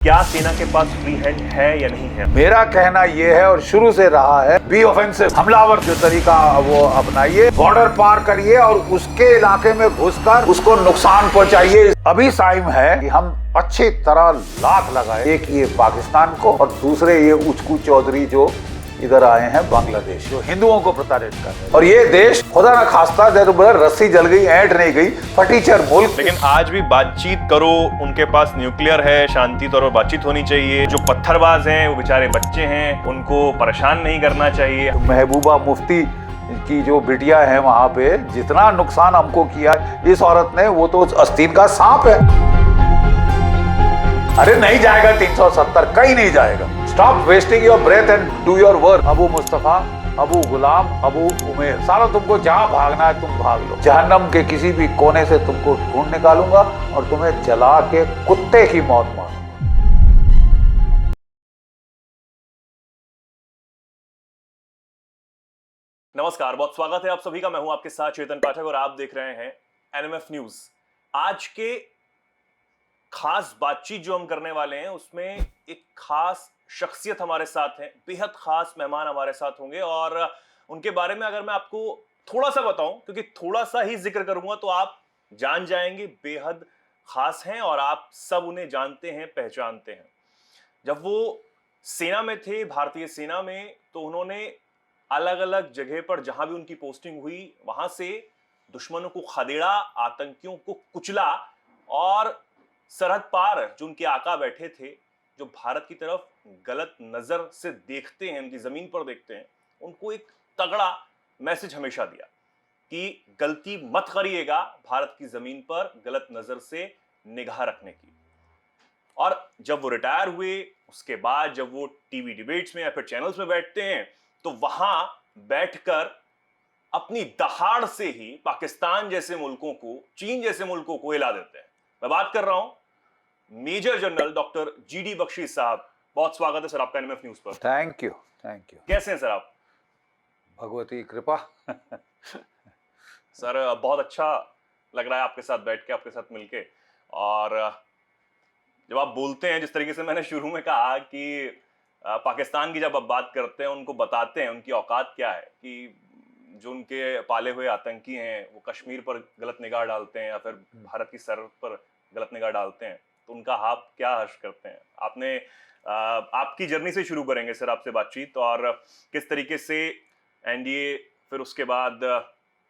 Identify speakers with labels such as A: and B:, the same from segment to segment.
A: क्या सेना के पास फ्री हैंड है या नहीं है?
B: मेरा कहना यह है और शुरू से रहा है, बी ऑफेंसिव, हमलावर जो तरीका वो अपनाइए, बॉर्डर पार करिए और उसके इलाके में घुसकर उसको नुकसान पहुंचाइए। अभी टाइम है कि हम अच्छी तरह लात लगाए, एक ये पाकिस्तान को और दूसरे ये उचकू चौधरी जो इधर आए हैं बांग्लादेश, जो हिंदुओं को प्रताड़ित कर रहे हैं। और ये देश खुदा ना खास्ता जब रस्सी जल गई, ऐंठ नहीं गई, फटीचर मुल्क।
A: लेकिन आज भी बातचीत करो, उनके पास न्यूक्लियर है, शांति तौर पर बातचीत होनी चाहिए। जो पत्थरबाज हैं वो बेचारे बच्चे हैं, उनको परेशान नहीं करना चाहिए।
B: महबूबा मुफ्ती की जो बिटिया है वहां पे जितना नुकसान हमको किया इस औरत ने, वो तो आस्तीन का सांप है। अरे नहीं जाएगा 370, कहीं नहीं जाएगा। Stop wasting your breath and do your work. Abu Mustafa, Abu Ghulam, Abu Umer, सारा तुमको जहां भागना है तुम भाग लो। जहन्नम के किसी भी कोने से तुमको ढूंढ निकालूंगा और तुम्हें जला के कुत्ते की मौत मारूंगा।
A: नमस्कार, बहुत स्वागत है आप सभी का। मैं हूं आपके साथ चेतन पाठक और आप देख रहे हैं एनएमएफ न्यूज। आज के खास बातचीत जो हम करने वाले हैं उसमें एक खास शख्सियत हमारे साथ है, बेहद खास मेहमान हमारे साथ होंगे और उनके बारे में अगर मैं आपको थोड़ा सा बताऊं, क्योंकि थोड़ा सा ही जिक्र करूंगा तो आप जान जाएंगे, बेहद खास हैं और आप सब उन्हें जानते हैं, पहचानते हैं। जब वो सेना में थे, भारतीय सेना में, तो उन्होंने अलग अलग जगह पर जहां भी उनकी पोस्टिंग हुई वहां से दुश्मनों को खदेड़ा, आतंकियों को कुचला और सरहद पार जो उनके आका बैठे थे, जो भारत की तरफ गलत नजर से देखते हैं, उनकी जमीन पर देखते हैं, उनको एक तगड़ा मैसेज हमेशा दिया कि गलती मत करिएगा भारत की जमीन पर गलत नजर से निगाह रखने की। और जब वो रिटायर हुए उसके बाद जब वो टीवी डिबेट्स में या फिर चैनल्स में बैठते हैं तो वहां बैठकर अपनी दहाड़ से ही पाकिस्तान जैसे मुल्कों को, चीन जैसे मुल्कों को हिला देते हैं। मैं बात कर रहा हूं major general doctor GD Bakshi साहब। बहुत स्वागत है सर आपका एनएमएफ न्यूज पर।
B: Thank you, thank you.
A: कैसे हैं सर आप?
B: भगवती कृपा।
A: सर बहुत अच्छा लग रहा है आपके साथ बैठ के, आपके साथ मिलके। और जब आप बोलते हैं, जिस तरीके से मैंने शुरू में कहा कि पाकिस्तान की जब आप बात करते हैं, उनको बताते हैं उनकी औकात क्या है, कि जो उनके पाले हुए आतंकी हैं वो कश्मीर पर गलत निगाह डालते हैं या फिर भारत की सरहद पर गलत निगाह डालते हैं, तो उनका आप क्या हर्ष करते हैं? आपने आपकी जर्नी से शुरू करेंगे सर आपसे बातचीत, और किस तरीके से एनडीए, फिर उसके बाद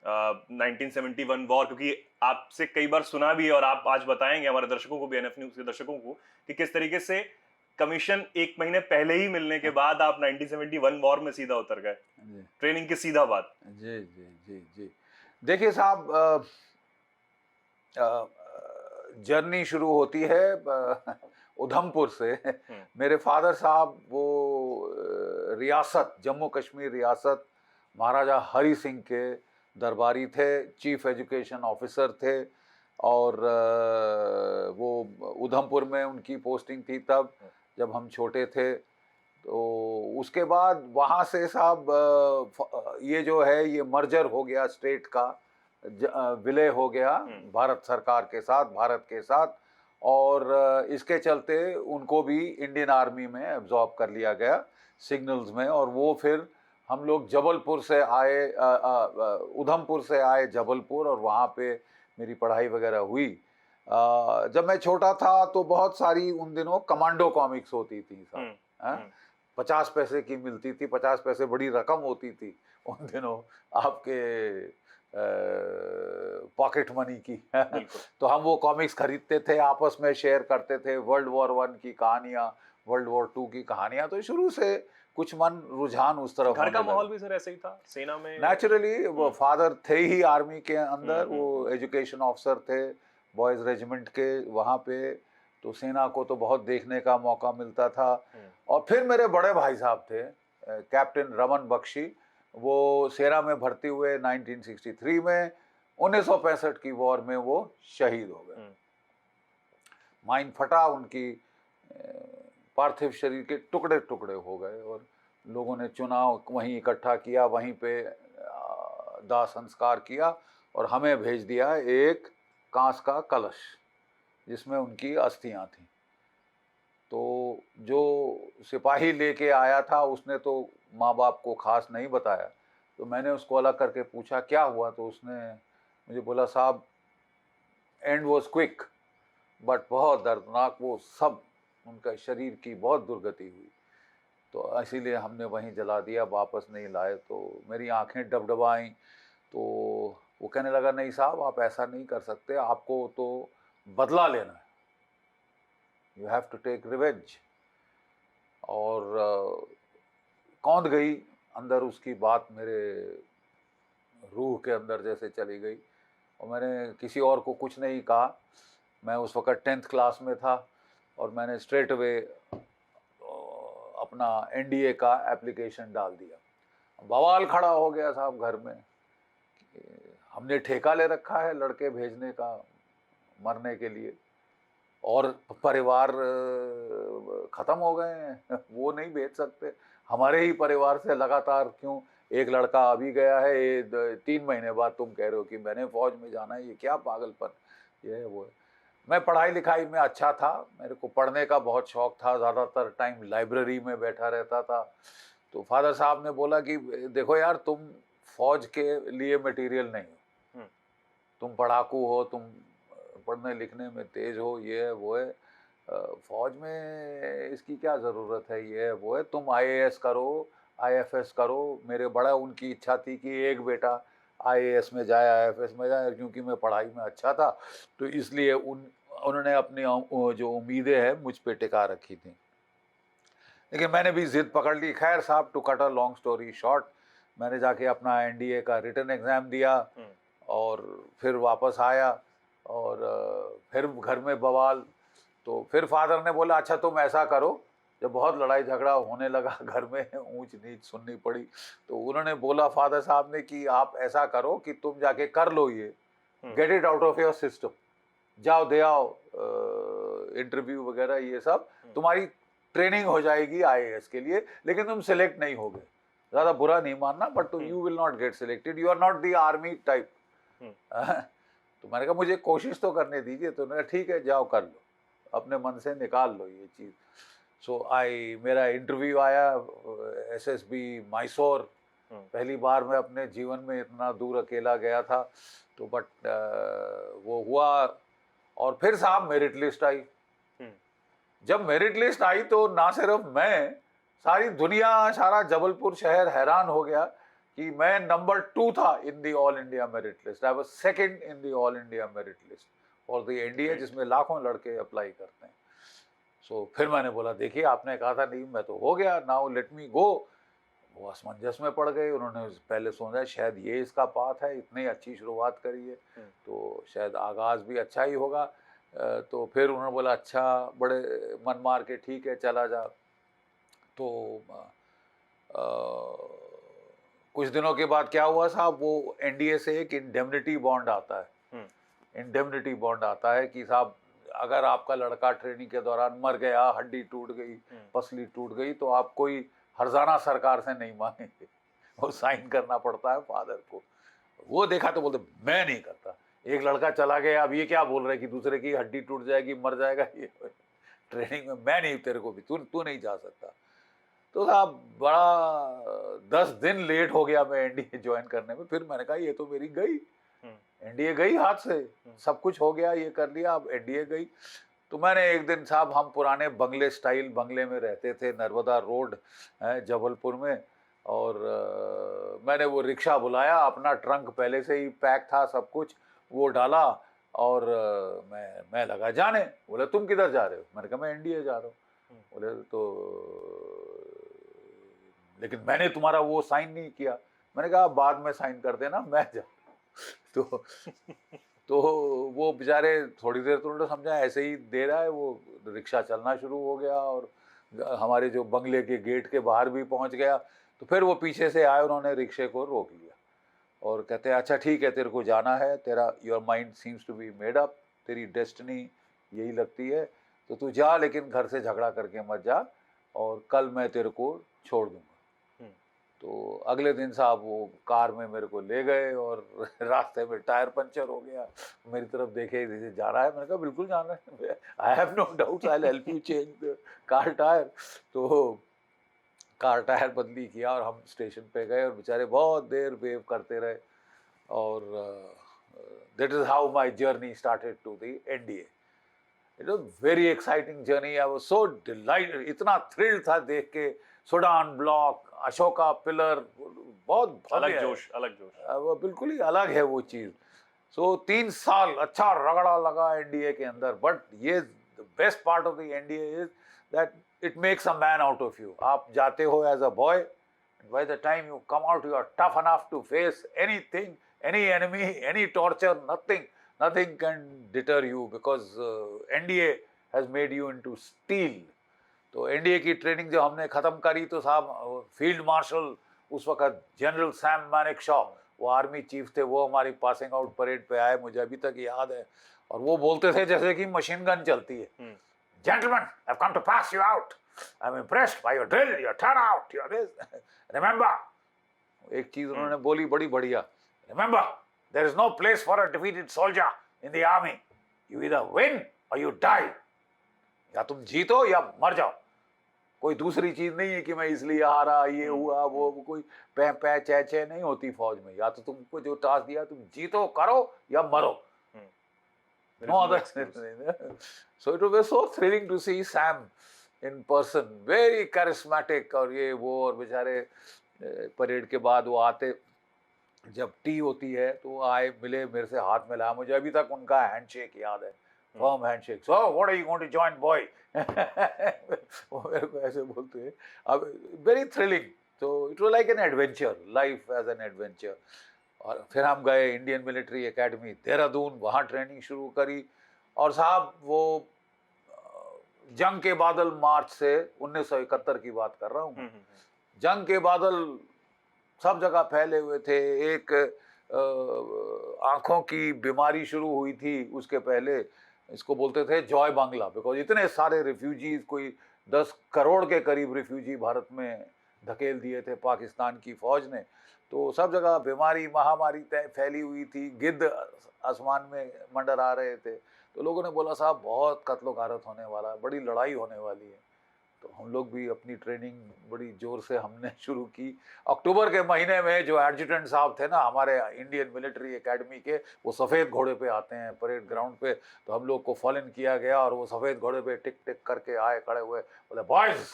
A: 1971 वॉर, क्योंकि आपसे कई बार सुना भी है और आप आज बताएंगे हमारे दर्शकों को भी, एनएफ न्यूज के दर्शकों को, कि किस तरीके से कमीशन एक महीने पहले ही मिलने के बाद आप 1971 वॉर में सीधा उतर गए, ट्रेनिंग के सीधा बाद।
B: जी जी जी जी। देखिए साहब, जर्नी शुरू होती है उधमपुर से। मेरे फादर साहब वो रियासत, जम्मू कश्मीर रियासत महाराजा हरि सिंह के दरबारी थे, चीफ एजुकेशन ऑफिसर थे और वो उधमपुर में उनकी पोस्टिंग थी तब जब हम छोटे थे। तो उसके बाद वहाँ से साहब ये जो है ये मर्जर हो गया, स्टेट का विलय हो गया भारत सरकार के साथ, भारत के साथ, और इसके चलते उनको भी इंडियन आर्मी में एब्जॉर्ब कर लिया गया सिग्नल्स में। और वो फिर हम लोग जबलपुर से आए, उधमपुर से आए जबलपुर, और वहाँ पे मेरी पढ़ाई वगैरह हुई। जब मैं छोटा था तो बहुत सारी उन दिनों कमांडो कॉमिक्स होती थी साहब, 50 पैसे की मिलती थी। 50 पैसे बड़ी रकम होती थी उन दिनों आपके पॉकेट मनी की। तो हम वो कॉमिक्स खरीदते थे, आपस में शेयर करते थे, वर्ल्ड वॉर 1 की कहानियाँ, वर्ल्ड वॉर 2 की कहानियाँ। तो शुरू से कुछ मन रुझान उस तरफ।
A: घर का माहौल भी सर ऐसे ही था सेना में?
B: नेचुरली वो फादर थे ही आर्मी के अंदर, वो एजुकेशन ऑफिसर थे बॉयज रेजिमेंट के वहाँ पे, तो सेना को तो बहुत देखने का मौका मिलता था। और फिर मेरे बड़े भाई साहब थे कैप्टन रमन बख्शी, वो सेना में भर्ती हुए 1963 में। 1965 की वॉर में वो शहीद हो गए। माइन फटा, उनकी पार्थिव शरीर के टुकड़े टुकड़े हो गए और लोगों ने चुनाव वहीं इकट्ठा किया, वहीं पे दाह संस्कार किया और हमें भेज दिया एक कांच का कलश जिसमें उनकी अस्थियां थीं। तो सिपाही लेके आया था, उसने तो माँ बाप को खास नहीं बताया। तो मैंने उसको अलग करके पूछा क्या हुआ, तो उसने मुझे बोला साहब एंड वॉज क्विक बट बहुत दर्दनाक, वो सब उनका शरीर की बहुत दुर्गति हुई। तो इसीलिए हमने वहीं जला दिया, वापस नहीं लाए। तो मेरी आंखें डबडबाई। तो वो कहने लगा नहीं साहब आप ऐसा नहीं कर सकते, आपको तो बदला लेना है, you have to take revenge. और कौंध गई अंदर उसकी बात, मेरे रूह के अंदर जैसे चली गई। और मैंने किसी और को कुछ नहीं कहा। मैं उस वक़्त 10th क्लास में था और मैंने स्ट्रेट अवे अपना एनडीए का एप्लीकेशन डाल दिया। बवाल खड़ा हो गया साहब घर में, हमने ठेका ले रखा है लड़के भेजने का मरने के लिए, और परिवार ख़त्म हो गए हैं, वो नहीं भेज सकते। हमारे ही परिवार से लगातार क्यों, एक लड़का अभी गया है, 3 महीने बाद तुम कह रहे हो कि मैंने फौज में जाना है, ये क्या पागलपन, ये है वो है। मैं पढ़ाई लिखाई में अच्छा था, मेरे को पढ़ने का बहुत शौक था, ज़्यादातर टाइम लाइब्रेरी में बैठा रहता था। तो फादर साहब ने बोला कि देखो यार तुम फौज के लिए मटेरियल नहीं हो, तुम पढ़ाकू हो, तुम पढ़ने लिखने में तेज हो, ये है वो है, फौज में इसकी क्या ज़रूरत है, ये है वो है, तुम आईएएस करो, आईएफएस करो। मेरे बड़ा उनकी इच्छा थी कि एक बेटा आईएएस में जाए, आईएफएस में जाए, क्योंकि मैं पढ़ाई में अच्छा था, तो इसलिए उन्होंने अपनी जो उम्मीदें हैं मुझ पे टिका रखी थी। लेकिन मैंने भी ज़िद पकड़ ली। खैर साहब, to cut a long story short, मैंने जाके अपना एनडीए का रिटन एग्ज़ाम दिया और फिर वापस आया और फिर घर में बवाल। तो फिर फादर ने बोला अच्छा तुम ऐसा करो, जब बहुत लड़ाई झगड़ा होने लगा घर में, ऊंच नीच सुननी पड़ी, तो उन्होंने बोला फादर साहब ने कि आप ऐसा करो कि तुम जाके कर लो ये, get it out of your system, जाओ दे आओ इंटरव्यू वगैरह, ये सब तुम्हारी ट्रेनिंग हो जाएगी आईएएस के लिए, लेकिन तुम सिलेक्ट नहीं होगे, ज़्यादा बुरा नहीं मानना, but you will not get selected, you are not the army type. तो मैंने कहा मुझे कोशिश तो करने दीजिए। तो उन्होंने ठीक है जाओ कर लो, अपने मन से निकाल लो ये चीज़। सो मेरा इंटरव्यू आया एसएसबी मैसूर, पहली बार मैं अपने जीवन में इतना दूर अकेला गया था। तो बट वो हुआ और फिर साहब मेरिट लिस्ट आई। जब मेरिट लिस्ट आई तो ना सिर्फ मैं, सारी दुनिया, सारा जबलपुर शहर हैरान हो गया कि मैं नंबर 2 था in the all India merit list. I was second in the all India merit list for the NDA, जिसमें लाखों लड़के अप्लाई करते हैं। सो फिर मैंने बोला देखिए आपने कहा था नहीं, मैं तो हो गया, नाउ लेट मी गो। वो असमंजस में पड़ गए। उन्होंने पहले सोचा शायद ये इसका पाथ है, इतनी अच्छी शुरुआत करी है तो शायद आगाज़ भी अच्छा ही होगा। तो फिर उन्होंने बोला अच्छा, बड़े मन मार के ठीक है चला जा। तो कुछ दिनों के बाद क्या हुआ साहब, वो एनडीए से एक इंडेमनिटी बॉन्ड आता है, इंडेमनिटी बॉन्ड आता है कि साहब अगर आपका लड़का ट्रेनिंग के दौरान मर गया, हड्डी टूट गई, पसली टूट गई, तो आप कोई हर्जाना सरकार से नहीं मांगेंगे, वो साइन करना पड़ता है फादर को। वो देखा तो बोलते मैं नहीं करता, एक लड़का चला गया, अब ये क्या बोल रहे कि दूसरे की हड्डी टूट जाएगी, मर जाएगा, ये ट्रेनिंग में मैं नहीं, तेरे को भी तू नहीं जा सकता। तो साहब बड़ा 10 दिन लेट हो गया मैं एनडीए ज्वाइन करने में। फिर मैंने कहा ये तो मेरी गई, एनडीए गई हाथ से, सब कुछ हो गया, ये कर लिया, अब एनडीए गई। तो मैंने एक दिन साहब, हम पुराने बंगले स्टाइल बंगले में रहते थे, नर्मदा रोड है जबलपुर में, और मैंने वो रिक्शा बुलाया, अपना ट्रंक पहले से ही पैक था सब कुछ, वो डाला और मैं लगा जाने। बोले तुम किधर जा रहे हो? मैंने कहा मैं एनडीए जा रहा हूँ। बोले तो लेकिन मैंने तुम्हारा वो साइन नहीं किया। मैंने कहा बाद में साइन कर देना, मैं जा तो वो बेचारे थोड़ी देर तो उन्होंने समझा ऐसे ही दे रहा है, वो रिक्शा चलना शुरू हो गया और हमारे जो बंगले के गेट के बाहर भी पहुंच गया। तो फिर वो पीछे से आए, उन्होंने रिक्शे को रोक लिया और कहते हैं अच्छा ठीक है तेरे को जाना है, तेरा your mind seems to be made up, तेरी डेस्टिनी यही लगती है, तो तू जा, लेकिन घर से झगड़ा करके मत जा और कल मैं तेरे को छोड़ दूंगा। तो अगले दिन साहब वो कार में मेरे को ले गए और रास्ते में टायर पंचर हो गया, मेरी तरफ देखे जैसे जा रहा है, मैंने कहा बिल्कुल जाना है, I have no doubt I will help you change the car tyre. तो कार टायर बदली किया और हम स्टेशन पे गए और बेचारे बहुत देर वेव करते रहे और that is how my journey started to the NDA. It was very exciting journey, I was so delighted, इतना थ्रिल था देख के, सूडान ब्लॉक, अशोका पिलर, बहुत
A: अलग जोश, अलग जोश,
B: वो बिल्कुल ही अलग है वो चीज। सो 3 साल अच्छा रगड़ा लगा एनडीए के अंदर, बट ये best part of the NDA is that it makes a man out of you. आप जाते हो as a boy, by the time you come out you are tough enough to face anything, any enemy, any torture, nothing can deter you because NDA has made you into steel। तो NDA की training जब हमने ख़त्म करी तो साहब field marshal उस वक्त जनरल सैम मानेकशॉ, वो आर्मी चीफ थे, वो हमारी पासिंग आउट परेड पे आए, मुझे अभी तक याद है, और वो बोलते थे जैसे कि मशीन गन चलती है, gentleman I have come to pass you out, I am impressed by your drill, your turn out, your this, remember. एक चीज़ उन्होंने बोली बड़ी बढ़िया, remember there is no place for a defeated soldier in the army, you either win or you die, या तुम जीतो या मर जाओ, कोई दूसरी चीज नहीं है कि मैं इसलिए हारा, ये हुआ वो कोई पै पै चे चे नहीं होती फौज में, या तो तुमको जो टास्क दिया तुम जीतो करो या मरो, no other. So it was so thrilling to see Sam in person, very charismatic, और ये वो, और बेचारे परेड के बाद वो आते, जब टी होती है तो आए, मिले, मेरे से हाथ मिलाया, मुझे अभी तक उनका हैंडशेक याद है, firm handshake. So what are you going to join boy, वो मेरे को ऐसे बोलते हैं। अब वेरी थ्रिलिंग, तो it was like an adventure, life as an adventure. और फिर हम गए इंडियन मिलिट्री एकेडमी देहरादून, वहाँ ट्रेनिंग शुरू करी, और साहब वो जंग के बादल मार्च से 1971 की बात कर रहा हूँ, जंग के बादल सब जगह फैले हुए थे। एक आंखों की बीमारी शुरू हुई थी, उसके पहले इसको बोलते थे जॉय बांग्ला, बिकॉज इतने सारे रिफ्यूजीज, कोई 10 करोड़ के करीब रिफ्यूजी भारत में धकेल दिए थे पाकिस्तान की फौज ने, तो सब जगह बीमारी, महामारी फैली हुई थी, गिद्ध आसमान में मंडरा रहे थे, तो लोगों ने बोला साहब बहुत कत्लो गारत होने वाला है, बड़ी लड़ाई होने वाली है। तो हम लोग भी अपनी ट्रेनिंग बड़ी जोर से हमने शुरू की। अक्टूबर के महीने में जो एडजुटेंट साहब थे ना हमारे इंडियन मिलिट्री एकेडमी के, वो सफ़ेद घोड़े पे आते हैं परेड ग्राउंड पे, तो हम लोग को फॉलो इन किया गया और वो सफ़ेद घोड़े पे टिक टिक करके आए, खड़े हुए, बोले बॉयज़,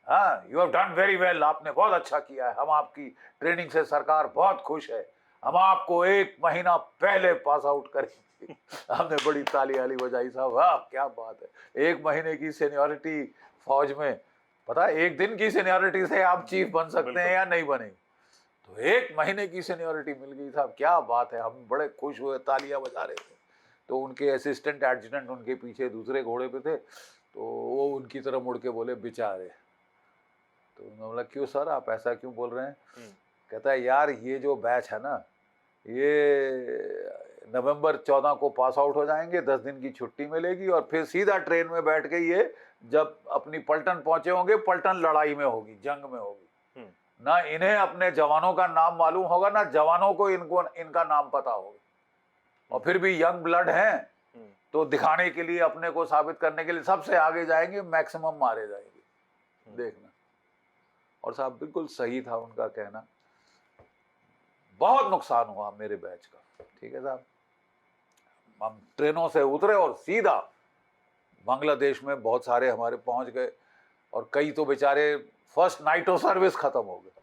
B: हाँ you have done very well, आपने बहुत अच्छा किया है, हम आपकी ट्रेनिंग से सरकार बहुत खुश है, हम आपको 1 महीना पहले पास आउट करेंगे। हमने बड़ी ताली वाली बजाई साहब, वाह क्या बात है, 1 महीने की सीनियरिटी फौज में, पता है 1 दिन की सीनियरिटी से आप चीफ बन सकते हैं या नहीं बने, तो 1 महीने की सीनियरिटी मिल गई साहब, क्या बात है, हम बड़े खुश हुए, तालियां बजा रहे थे। तो उनके असिस्टेंट एडजुटेंट उनके पीछे दूसरे घोड़े पे थे, तो वो उनकी तरफ मुड़ के बोले बेचारे, तो उन्होंने बोला क्यों सर आप ऐसा क्यों बोल रहे हैं, कहता है यार ये जो बैच है ना, ये नवंबर 14 को पास आउट हो जाएंगे, 10 दिन की छुट्टी मिलेगी और फिर सीधा ट्रेन में बैठ के ये जब अपनी पलटन पहुंचे होंगे, पलटन लड़ाई में होगी, जंग में होगी, ना इन्हें अपने जवानों का नाम मालूम होगा, ना जवानों को इनका नाम पता होगा, और फिर भी यंग ब्लड हैं तो दिखाने के लिए, अपने को साबित करने के लिए सबसे आगे जाएंगे, मैक्सिमम मारे जाएंगे, देखना। और साहब बिल्कुल सही था उनका कहना, बहुत नुकसान हुआ मेरे बैच का, ठीक है साहब। हम ट्रेनों से उतरे और सीधा बांग्लादेश में बहुत सारे हमारे पहुंच गए, और कई तो बेचारे फर्स्ट नाइट ऑफ सर्विस खत्म हो गए,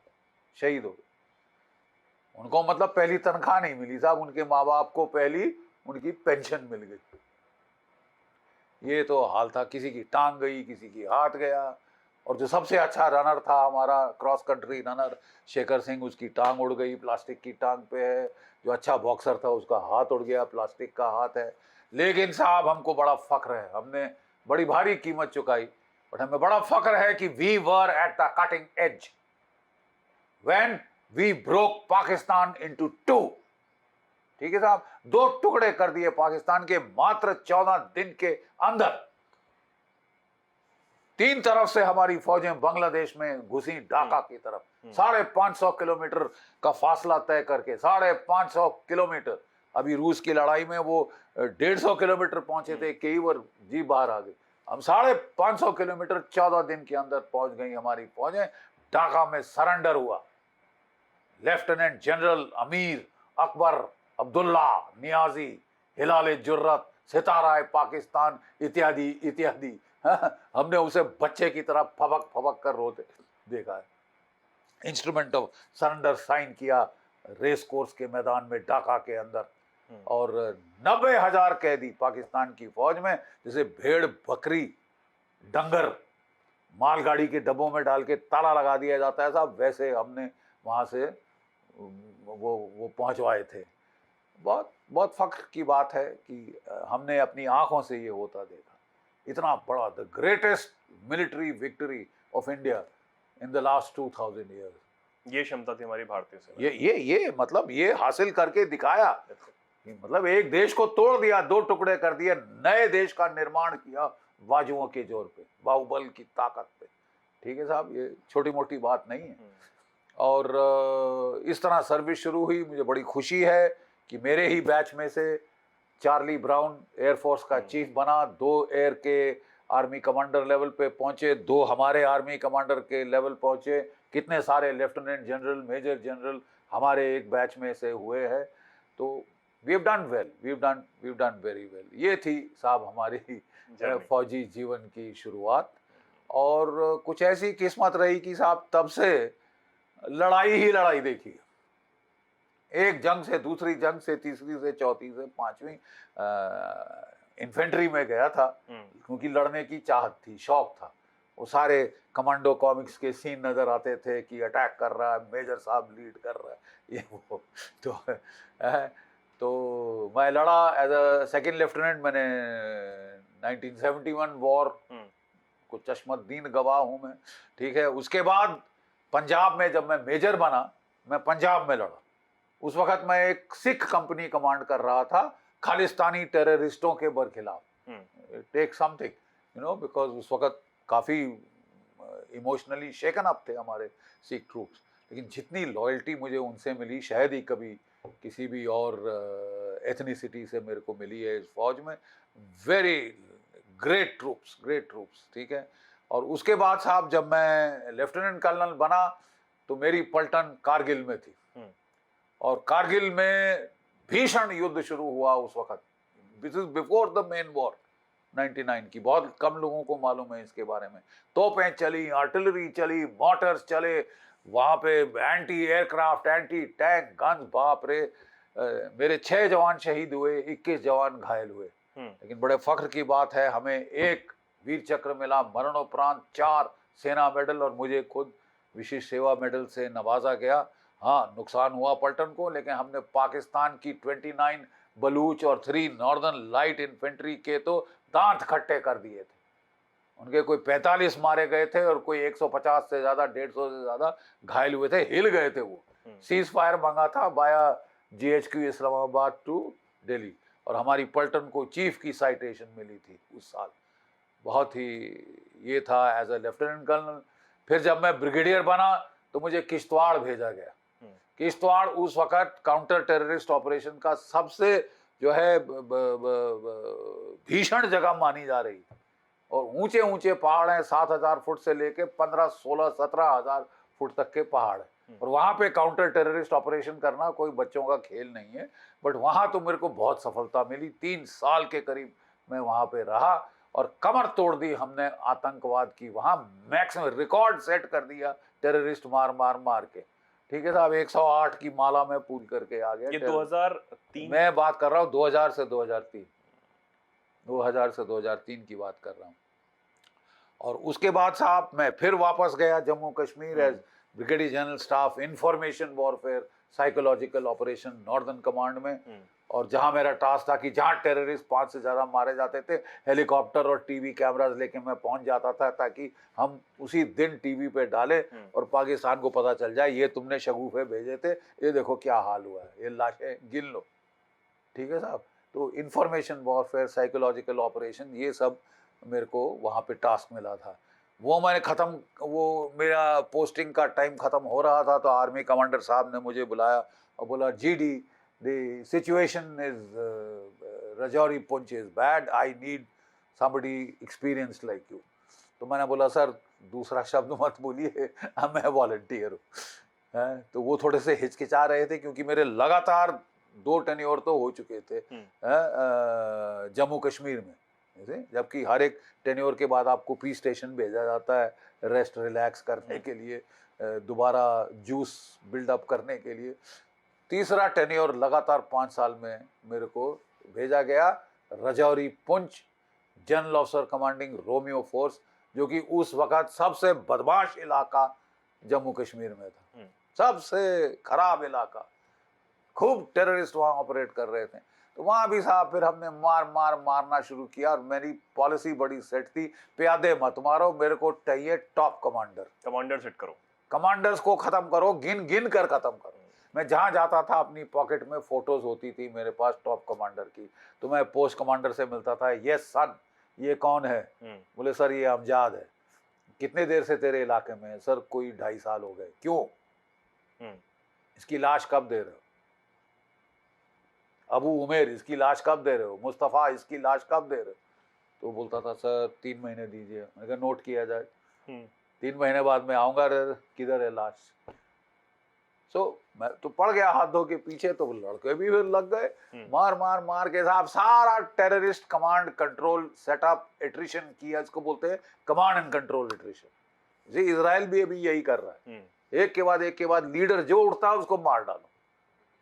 B: शहीद हो गए। उनको मतलब पहली तनख्वाह नहीं मिली साहब, उनके माँ बाप को पहली उनकी पेंशन मिल गई, ये तो हाल था। किसी की टांग गई, किसी की हाथ गया, और जो सबसे अच्छा रनर था हमारा cross country runner Shekhar Singh, उसकी टांग उड़ गई, प्लास्टिक की टांग पे है। जो अच्छा बॉक्सर था उसका हाथ उड़ गया, प्लास्टिक का हाथ है। लेकिन साहब हमको बड़ा फख्र है, हमने बड़ी भारी कीमत चुकाई, बट हमें बड़ा फख्र है कि we were at the cutting edge when we broke Pakistan into 2, ठीक है साहब, 2 टुकड़े कर दिए पाकिस्तान के मात्र 14 दिन के अंदर। तीन तरफ से हमारी फौजें बांग्लादेश में घुसी ढाका की तरफ, 550 किलोमीटर का फासला तय करके, 550 किलोमीटर। अभी रूस की लड़ाई में वो 150 किलोमीटर पहुंचे थे, कई बार जी बाहर आ गई। हम 550 किलोमीटर 14 दिन के अंदर पहुंच गई हमारी फौजें। ढाका में सरेंडर हुआ। Lieutenant general Amir Akbar Abdullah Niazi, हिलाल जुर्रत, सितारा पाकिस्तान इत्यादि इत्यादि, हमने उसे बच्चे की तरह फबक फबक कर रोते देखा है। इंस्ट्रूमेंट ऑफ सरेंडर साइन किया रेस कोर्स के मैदान में ढाका के अंदर। और 90,000 कैदी पाकिस्तान की फौज में, जैसे भेड़ बकरी डंगर मालगाड़ी के डब्बों में डाल के ताला लगा दिया जाता है साहब, वैसे हमने वहां से वो पहुंचवाए थे। बहुत बहुत फख्र की बात है कि हमने अपनी आंखों से ये होता देखा। इतना बड़ा, the greatest military victory of India in the last 2000 years.
A: ये क्षमता थी हमारी भारतीय सेना।
B: ये मतलब ये हासिल करके दिखाया, मतलब एक देश को तोड़ दिया, 2 टुकड़े कर दिए, नए देश का निर्माण किया बाजुओं के जोर पे, बाहुबल की ताकत पे। ठीक है साहब, ये छोटी मोटी बात नहीं है। और इस तरह सर्विस शुरू हुई। मुझे बड़ी खुशी है कि मेरे ही बैच में से चार्ली ब्राउन एयरफोर्स का चीफ बना, 2 एयर के आर्मी कमांडर लेवल पे पहुंचे, 2 हमारे आर्मी कमांडर के लेवल पहुंचे, कितने सारे लेफ्टिनेंट जनरल, मेजर जनरल हमारे एक बैच में से हुए हैं। तो we have done well, we have done very well. ये थी साहब हमारी फौजी जीवन की शुरुआत। और कुछ ऐसी किस्मत रही कि साहब तब से लड़ाई ही लड़ाई देखी। एक जंग से दूसरी जंग से, तीसरी से चौथी से पांचवी इन्फेंट्री में गया था, क्योंकि लड़ने की चाहत थी, शौक था। वो सारे कमांडो कॉमिक्स के सीन नजर आते थे कि अटैक कर रहा है, मेजर साहब लीड कर रहा है, ये वो। तो मैं लड़ा एज अ सेकंड लेफ्टिनेंट। मैंने 1971 वॉर को चश्मदीन गवाह हूं मैं। ठीक है, उसके बाद पंजाब में जब मैं मेजर बना, मैं पंजाब में लड़ा। उस वक्त मैं एक सिख कंपनी कमांड कर रहा था खालिस्तानी टेररिस्टों के बरखिलाफ। Take something, you know, because उस वक्त काफ़ी इमोशनली शेकन अप थे हमारे सिख ट्रूप्स। लेकिन जितनी लॉयल्टी मुझे उनसे मिली शायद ही कभी किसी भी और एथनिसिटी से मेरे को मिली है इस फौज में। वेरी ग्रेट ट्रूप्स, ठीक है। और उसके बाद साहब जब मैं लेफ्टिनेंट कर्नल बना तो मेरी पलटन कारगिल में थी। और कारगिल में भीषण युद्ध शुरू हुआ उस वक्त। This is before the main war 99 की। बहुत कम लोगों को मालूम है इसके बारे में। तोपें चली, आर्टिलरी चली, मोटर्स चले, वहाँ पे anti aircraft, anti tank guns, बाप रे। मेरे 6 जवान शहीद हुए, 21 जवान घायल हुए। लेकिन बड़े फख्र की बात है, हमें 1 वीर चक्र मिला, मरणोपरांत 4 सेना मेडल, और मुझे खुद विशिष्ट सेवा मेडल से नवाजा गया। हाँ, नुकसान हुआ पलटन को, लेकिन हमने पाकिस्तान की 29 बलूच और 3 नॉर्दर्न लाइट इन्फेंट्री के तो दांत खट्टे कर दिए थे। उनके कोई 45 मारे गए थे और कोई 150 से ज़्यादा, 150 से ज़्यादा घायल हुए थे, हिल गए थे वो। सीज फायर मांगा था बाया GHQ इस्लामाबाद टू दिल्ली, और हमारी पलटन को चीफ की साइटेशन मिली थी उस साल। बहुत ही ये था एज ए लेफ्टिनेंट कर्नल। फिर जब मैं ब्रिगेडियर बना तो मुझे किश्तवाड़ भेजा गया। किश्तवाड़ उस वक्त काउंटर टेररिस्ट ऑपरेशन का सबसे जो है भीषण जगह मानी जा रही थी। और ऊंचे ऊंचे पहाड़ हैं, 7,000 फुट से लेके 15, 16, 17,000 फुट तक के पहाड़ हैं। और वहाँ पे काउंटर टेररिस्ट ऑपरेशन करना कोई बच्चों का खेल नहीं है। बट वहाँ तो मेरे को बहुत सफलता मिली। 3 साल के करीब मैं वहाँ पे रहा और कमर तोड़ दी हमने आतंकवाद की। वहाँ मैक्सिमम रिकॉर्ड सेट कर दिया टेररिस्ट मार के। ठीक है साहब, 108 की माला में पूल करके आ गया।
A: ये 2003
B: मैं बात कर रहा हूँ 2000 से 2003, 2000 से 2003 की बात कर रहा हूँ। और उसके बाद साहब मैं फिर वापस गया Jammu Kashmir as brigadier general staff information warfare psychological operation northern command में। और जहां मेरा टास्क था कि जहां टेररिस्ट 5 से ज़्यादा मारे जाते थे, हेलीकॉप्टर और टीवी कैमरास लेके मैं पहुंच जाता था, ताकि हम उसी दिन टीवी पे डालें और पाकिस्तान को पता चल जाए ये तुमने शगुफे भेजे थे, ये देखो क्या हाल हुआ है, ये लाशें गिन लो। ठीक है साहब, तो इंफॉर्मेशन वॉरफेयर साइकोलॉजिकल ऑपरेशन ये सब मेरे को वहाँ पे टास्क मिला था। वो मैंने ख़त्म, वो मेरा पोस्टिंग का टाइम ख़त्म हो रहा था, तो आर्मी कमांडर साहब ने मुझे बुलाया और बोला, GD, the situation is Rajouri Poonch is bad, I need somebody experienced like you। तो मैंने बोला, सर दूसरा शब्द मत बोलिए, मैं वॉलंटियर हूँ। तो वो थोड़े से हिचकिचा रहे थे, क्योंकि मेरे लगातार 2 टेन्योर तो हो चुके थे जम्मू कश्मीर में, जबकि हर एक टेन्योर के बाद आपको पी स्टेशन भेजा जाता है रेस्ट रिलैक्स करने के लिए, दोबारा जूस बिल्डअप करने के लिए। तीसरा टेन्योर लगातार 5 साल में मेरे को भेजा गया Rajouri Poonch, general officer commanding Romeo force, जो कि उस वक्त सबसे बदमाश इलाका जम्मू कश्मीर में था, सबसे खराब इलाका, खूब टेररिस्ट वहाँ ऑपरेट कर रहे थे। तो वहाँ भी साहब फिर हमने मारना शुरू किया, और मेरी पॉलिसी बड़ी सेट थी, प्यादे मत मारो, मेरे को चाहिए टॉप कमांडर सेट करो, कमांडर्स को खत्म करो, गिन गिन कर खत्म करो। मैं जहाँ जाता था अपनी पॉकेट में फोटोज होती थी मेरे पास टॉप कमांडर की, तो मैं पोस्ट कमांडर से मिलता था, यस सन, ये कौन है? बोले, सर ये अमजाद है। कितने देर से तेरे इलाके में है? सर कोई 2.5 साल हो गए। क्यों? इसकी लाश कब दे रहे हो? अबू उमेर, इसकी लाश कब दे रहे हो? मुस्तफ़ा, इसकी लाश कब दे रहे हो? तो बोलता था, सर 3 महीने दीजिए। मैंने कहा नोट किया जाए, 3 महीने बाद मैं आऊँगा, किधर है लाश? मैं तो पड़ गया हाथ धो के पीछे, तो लड़के भी फिर लग गए, मार के साहब सारा terrorist command control setup attrition किया, इसको बोलते हैं कमांड एंड कंट्रोल एट्रिशन। जी, इजराइल भी अभी यही कर रहा है, एक के बाद लीडर जो उठता है उसको मार डालो।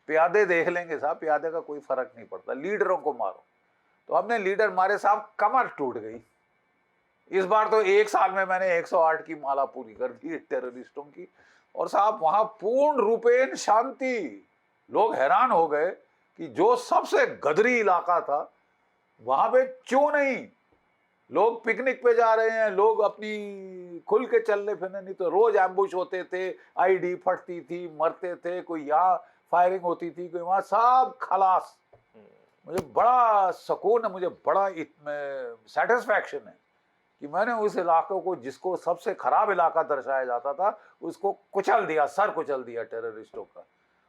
B: प्यादे देख लेंगे साहब, प्यादे का कोई फर्क नहीं पड़ता, लीडरों को मारो। तो हमने लीडर मारे साहब, कमर टूट गई। इस बार तो 1 साल में मैंने 108 की माला पूरी कर दी टेररिस्टों की, और साहब वहां पूर्ण रूपेण शांति। लोग हैरान हो गए कि जो सबसे गदरी इलाका था वहां पे क्यों नहीं, लोग पिकनिक पे जा रहे हैं, लोग अपनी खुल के चलने फिरने, नहीं तो रोज एम्बुश होते थे, आईडी फटती थी, मरते थे, कोई यहाँ फायरिंग होती थी, कोई वहां, सब खलास। मुझे बड़ा सुकून है, मुझे बड़ा सेटिस्फैक्शन है कि मैंने उस इलाकों को, जिसको सबसे खराब इलाका दर्शाया जाता था, उसको कुचल दिया, सर कुचल दिया टेररिस्टों का।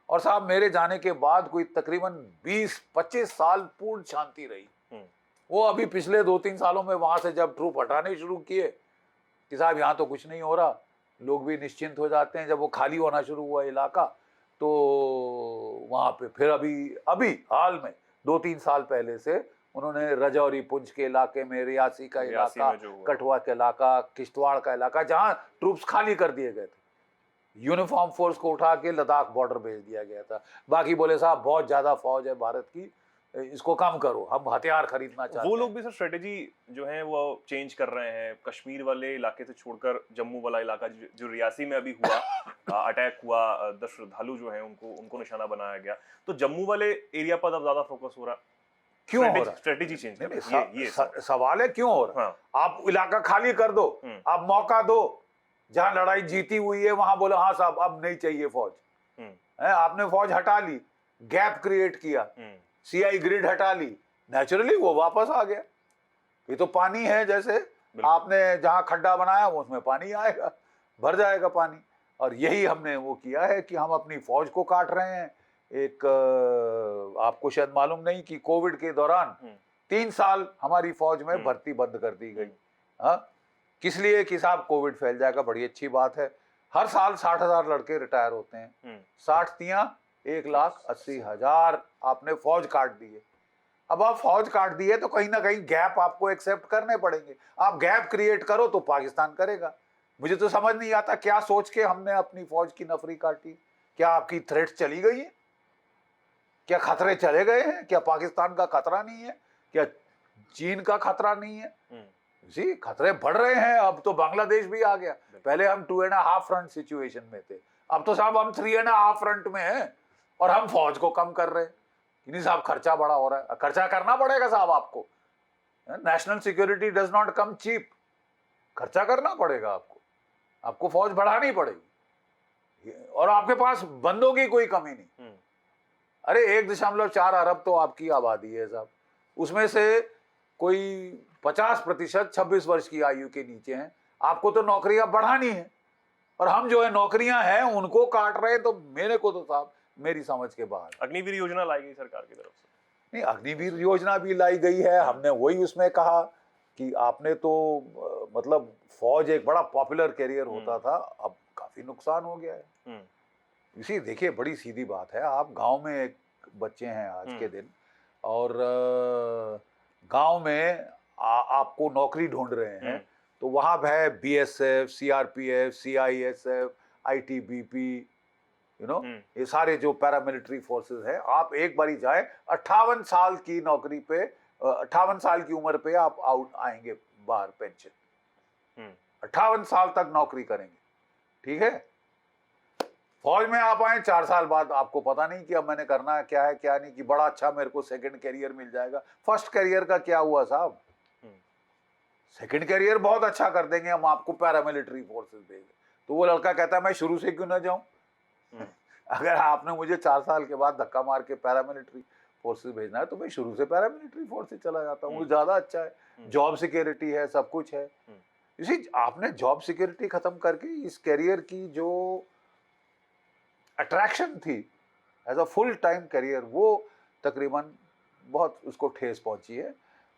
B: और साहब मेरे जाने के बाद कोई तकरीबन 20-25 साल पूर्ण शांति रही। वो अभी पिछले 2-3 सालों में वहां से जब ट्रूप हटाने शुरू किए कि साहब यहाँ तो कुछ नहीं हो रहा, लोग भी निश्चिंत हो जाते हैं, जब वो खाली होना शुरू हुआ इलाका, तो वहां पे फिर अभी हाल में 2-3 साल पहले से उन्होंने रजौरी पुंछ के इलाके में, रियासी का इलाका, कठुआ का इलाका, किश्तवाड़ का इलाका, जहां ट्रूप्स खाली कर दिए गए थे, यूनिफॉर्म फोर्स को उठा के लद्दाख बॉर्डर भेज दिया गया था। बाकी बोले साहब बहुत ज्यादा फौज है भारत की, इसको कम करो, हम हथियार खरीदना चाहते हैं।
A: वो लोग भी सर स्ट्रेटेजी जो है वो चेंज कर रहे हैं, कश्मीर वाले इलाके से छोड़कर जम्मू वाला इलाका, जो रियासी में अभी हुआ अटैक हुआ, 10 श्रद्धालु जो हैं उनको निशाना बनाया गया, तो जम्मू वाले एरिया पर अब ज्यादा फोकस हो रहा है।
B: क्यों हो रहा?
A: स्ट्रेटेजी चेंज
B: ये सवाल है क्यों हो रहा? आप इलाका खाली कर दो, आप मौका दो, जहां लड़ाई जीती हुई है वहां बोलो हाँ साहब अब नहीं चाहिए फौज, आपने फौज हटा ली, गैप क्रिएट किया, सीआई ग्रिड हटा ली, नेचुरली वो वापस आ गया। ये तो पानी है, जैसे आपने जहां खड्डा बनाया उसमें पानी आएगा, भर जाएगा पानी। और यही हमने वो किया है कि हम अपनी फौज को काट रहे हैं। एक आपको शायद मालूम नहीं कि कोविड के दौरान 3 साल हमारी फौज में भर्ती बंद कर दी गई। हाँ, किस लिए? कि साहब कोविड फैल जाएगा। बड़ी अच्छी बात है, हर साल 60,000 लड़के रिटायर होते हैं, 60 1,80,000 आपने फौज काट दी है। अब आप फौज काट दी है तो कहीं ना कहीं गैप आपको एक्सेप्ट करने पड़ेंगे। आप गैप क्रिएट करो तो पाकिस्तान करेगा। मुझे तो समझ नहीं आता क्या सोच के हमने अपनी फौज की नफरी काटी। क्या आपकी थ्रेट चली गई है? क्या खतरे चले गए हैं? क्या पाकिस्तान का खतरा नहीं है? क्या चीन का खतरा नहीं है? जी, खतरे बढ़ रहे हैं। अब तो बांग्लादेश भी आ गया। पहले हम 2.5 फ्रंट सिचुएशन में थे, अब तो साहब हम 3.5 फ्रंट में हैं और हम फौज को कम कर रहे हैं। नहीं साहब, खर्चा बड़ा हो रहा है। खर्चा करना पड़ेगा साहब आपको। National security does not come cheap. खर्चा करना पड़ेगा आपको फौज बढ़ानी पड़ेगी। और आपके पास बंदों की कोई कमी नहीं। अरे 1.4 अरब तो आपकी आबादी है साहब, उसमें से कोई 50% 26 वर्ष की आयु के नीचे हैं। आपको तो नौकरियां बढ़ानी है, और हम जो है नौकरियां हैं उनको काट रहे हैं, तो मेरे को तो साहब मेरी समझ के बाहर।
A: अग्निवीर योजना लाई गई सरकार की तरफ से।
B: नहीं, अग्निवीर योजना भी लाई गई है, हमने वही उसमें कहा कि आपने तो मतलब फौज एक बड़ा पॉपुलर कैरियर होता था, अब काफी नुकसान हो गया है। इसी देखिए, बड़ी सीधी बात है, आप गांव में एक बच्चे हैं आज के दिन, और गांव में आपको नौकरी ढूंढ रहे हैं, तो वहां है बीएसएफ, सीआरपीएफ, सीआईएसएफ, आईटीबीपी, ये सारे जो पैरामिलिट्री फोर्सेस है, आप एक बारी जाए 58 साल की नौकरी पे, 58 साल की उम्र पे आप आउट आएंगे बाहर पेंशन, 58 साल तक नौकरी करेंगे, ठीक है। फौज में आप आए 4 साल बाद, आपको पता नहीं कि अब मैंने करना है क्या है क्या नहीं, कि बड़ा अच्छा मेरे को सेकंड कैरियर मिल जाएगा। फर्स्ट कैरियर का क्या हुआ साहब, सेकंड कैरियर बहुत अच्छा कर देंगे हम, आपको पैरामिलिट्री फोर्सेस देंगे, तो वो लड़का कहता है मैं शुरू से क्यों ना जाऊं। अगर आपने मुझे 4 साल के बाद धक्का मार के पैरामिलिट्री फोर्सेस भेजना है, तो मैं शुरू से पैरामिलिट्री फोर्सेस चला जाता हूँ, वो ज्यादा अच्छा है, जॉब सिक्योरिटी है, सब कुछ है। इसी आपने जॉब सिक्योरिटी खत्म करके इस कैरियर की जो अट्रैक्शन थी as a full time career, वो तकरीबन बहुत उसको ठेस पहुंची है।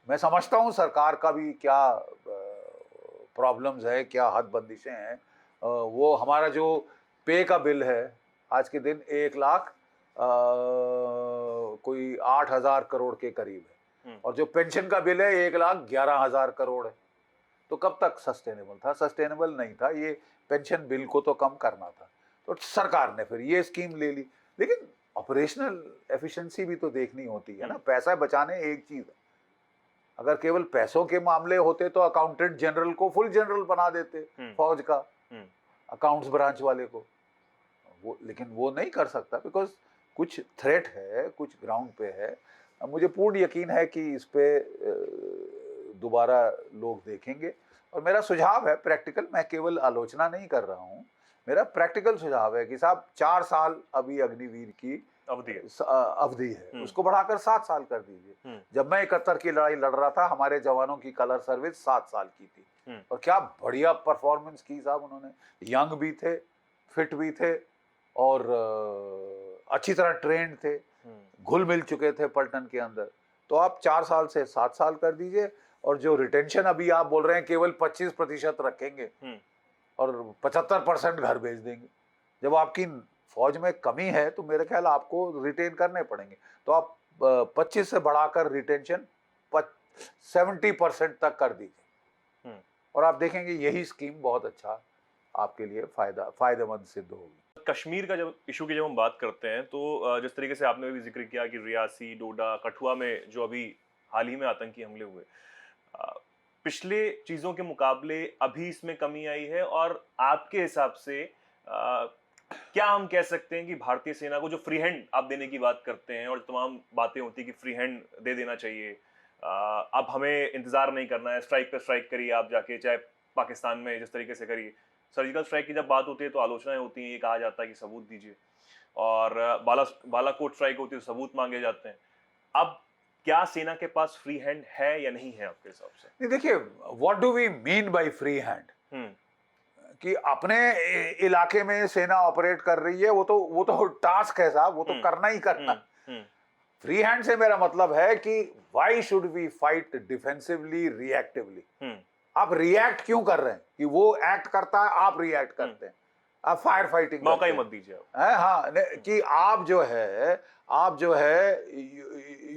B: मैं समझता हूं सरकार का भी क्या प्रॉब्लम्स है, क्या हद बंदिशें हैं। वो हमारा जो पे का बिल है आज के दिन 1 लाख कोई 8,000 करोड़ के करीब है, और जो पेंशन का बिल है 1,11,000 करोड़ है। तो कब तक सस्टेनेबल था? सस्टेनेबल नहीं था। ये पेंशन बिल को तो कम करना था, तो सरकार ने फिर ये स्कीम ले ली, लेकिन ऑपरेशनल एफिशिएंसी भी तो देखनी होती है ना। पैसा बचाने एक चीज है, अगर केवल पैसों के मामले होते तो अकाउंटेंट जनरल को फुल जनरल बना देते, फौज का अकाउंट्स ब्रांच वाले को, वो लेकिन वो नहीं कर सकता, बिकॉज कुछ थ्रेट है, कुछ ग्राउंड पे है। मुझे पूर्ण यकीन है कि इस पे दोबारा लोग देखेंगे, और मेरा सुझाव है प्रैक्टिकल, मैं केवल आलोचना नहीं कर रहा हूँ, मेरा प्रैक्टिकल सुझाव है कि साहब 4 साल अभी अग्निवीर की अवधि है, उसको बढ़ाकर 7 साल कर दीजिए। जब मैं 71 की लड़ाई लड़ रहा था, हमारे जवानों की कलर सर्विस 7 साल की थी, और क्या बढ़िया परफॉर्मेंस की साहब उन्होंने। यंग भी थे, फिट भी थे, और अच्छी तरह ट्रेंड थे, घुल मिल चुके थे पलटन के अंदर। तो आप 4 साल से 7 साल कर दीजिए, और जो रिटेंशन अभी आप बोल रहे हैं केवल 25% रखेंगे और 75% घर भेज देंगे। जब आपकी फौज में कमी है तो मेरे ख्याल आपको रिटेन करने पड़ेंगे, तो आप 25 से बढ़ाकर रिटेंशन 70% तक कर दीजिए, और आप देखेंगे यही स्कीम बहुत अच्छा आपके लिए फायदेमंद सिद्ध होगी।
A: कश्मीर का जब इशू की जब हम बात करते हैं, तो जिस तरीके से आपने भी जिक्र किया कि रियासी, डोडा, कठुआ में जो अभी हाल ही में आतंकी हमले हुए, पिछले चीजों के मुकाबले अभी इसमें कमी आई है, और आपके हिसाब से क्या हम कह सकते हैं कि भारतीय सेना को जो फ्री हैंड आप देने की बात करते हैं, और तमाम बातें होती है कि फ्री हैंड दे देना चाहिए, अब हमें इंतजार नहीं करना है, स्ट्राइक पे स्ट्राइक करिए आप जाके, चाहे पाकिस्तान में जिस तरीके से करिए। सर्जिकल स्ट्राइक की जब बात होती है तो आलोचनाएं होती हैं, ये कहा जाता है कि सबूत दीजिए, और बालाकोट स्ट्राइक होती है तो सबूत मांगे जाते हैं। अब क्या सेना के पास फ्री हैंड है या नहीं है आपके हिसाब से?
B: नहीं, देखिए, what do we mean by free hand, कि अपने इलाके में सेना ऑपरेट कर रही है, वो तो टास्क है साहब, वो तो करना ही करना। फ्री हैंड से मेरा मतलब है कि why should we fight defensively reactively. आप रिएक्ट क्यों कर रहे हैं? कि वो एक्ट करता है, आप रिएक्ट करते हैं, आप फायर फाइटिंग
A: मौका ही मत दीजिए
B: हाँ, कि आप जो है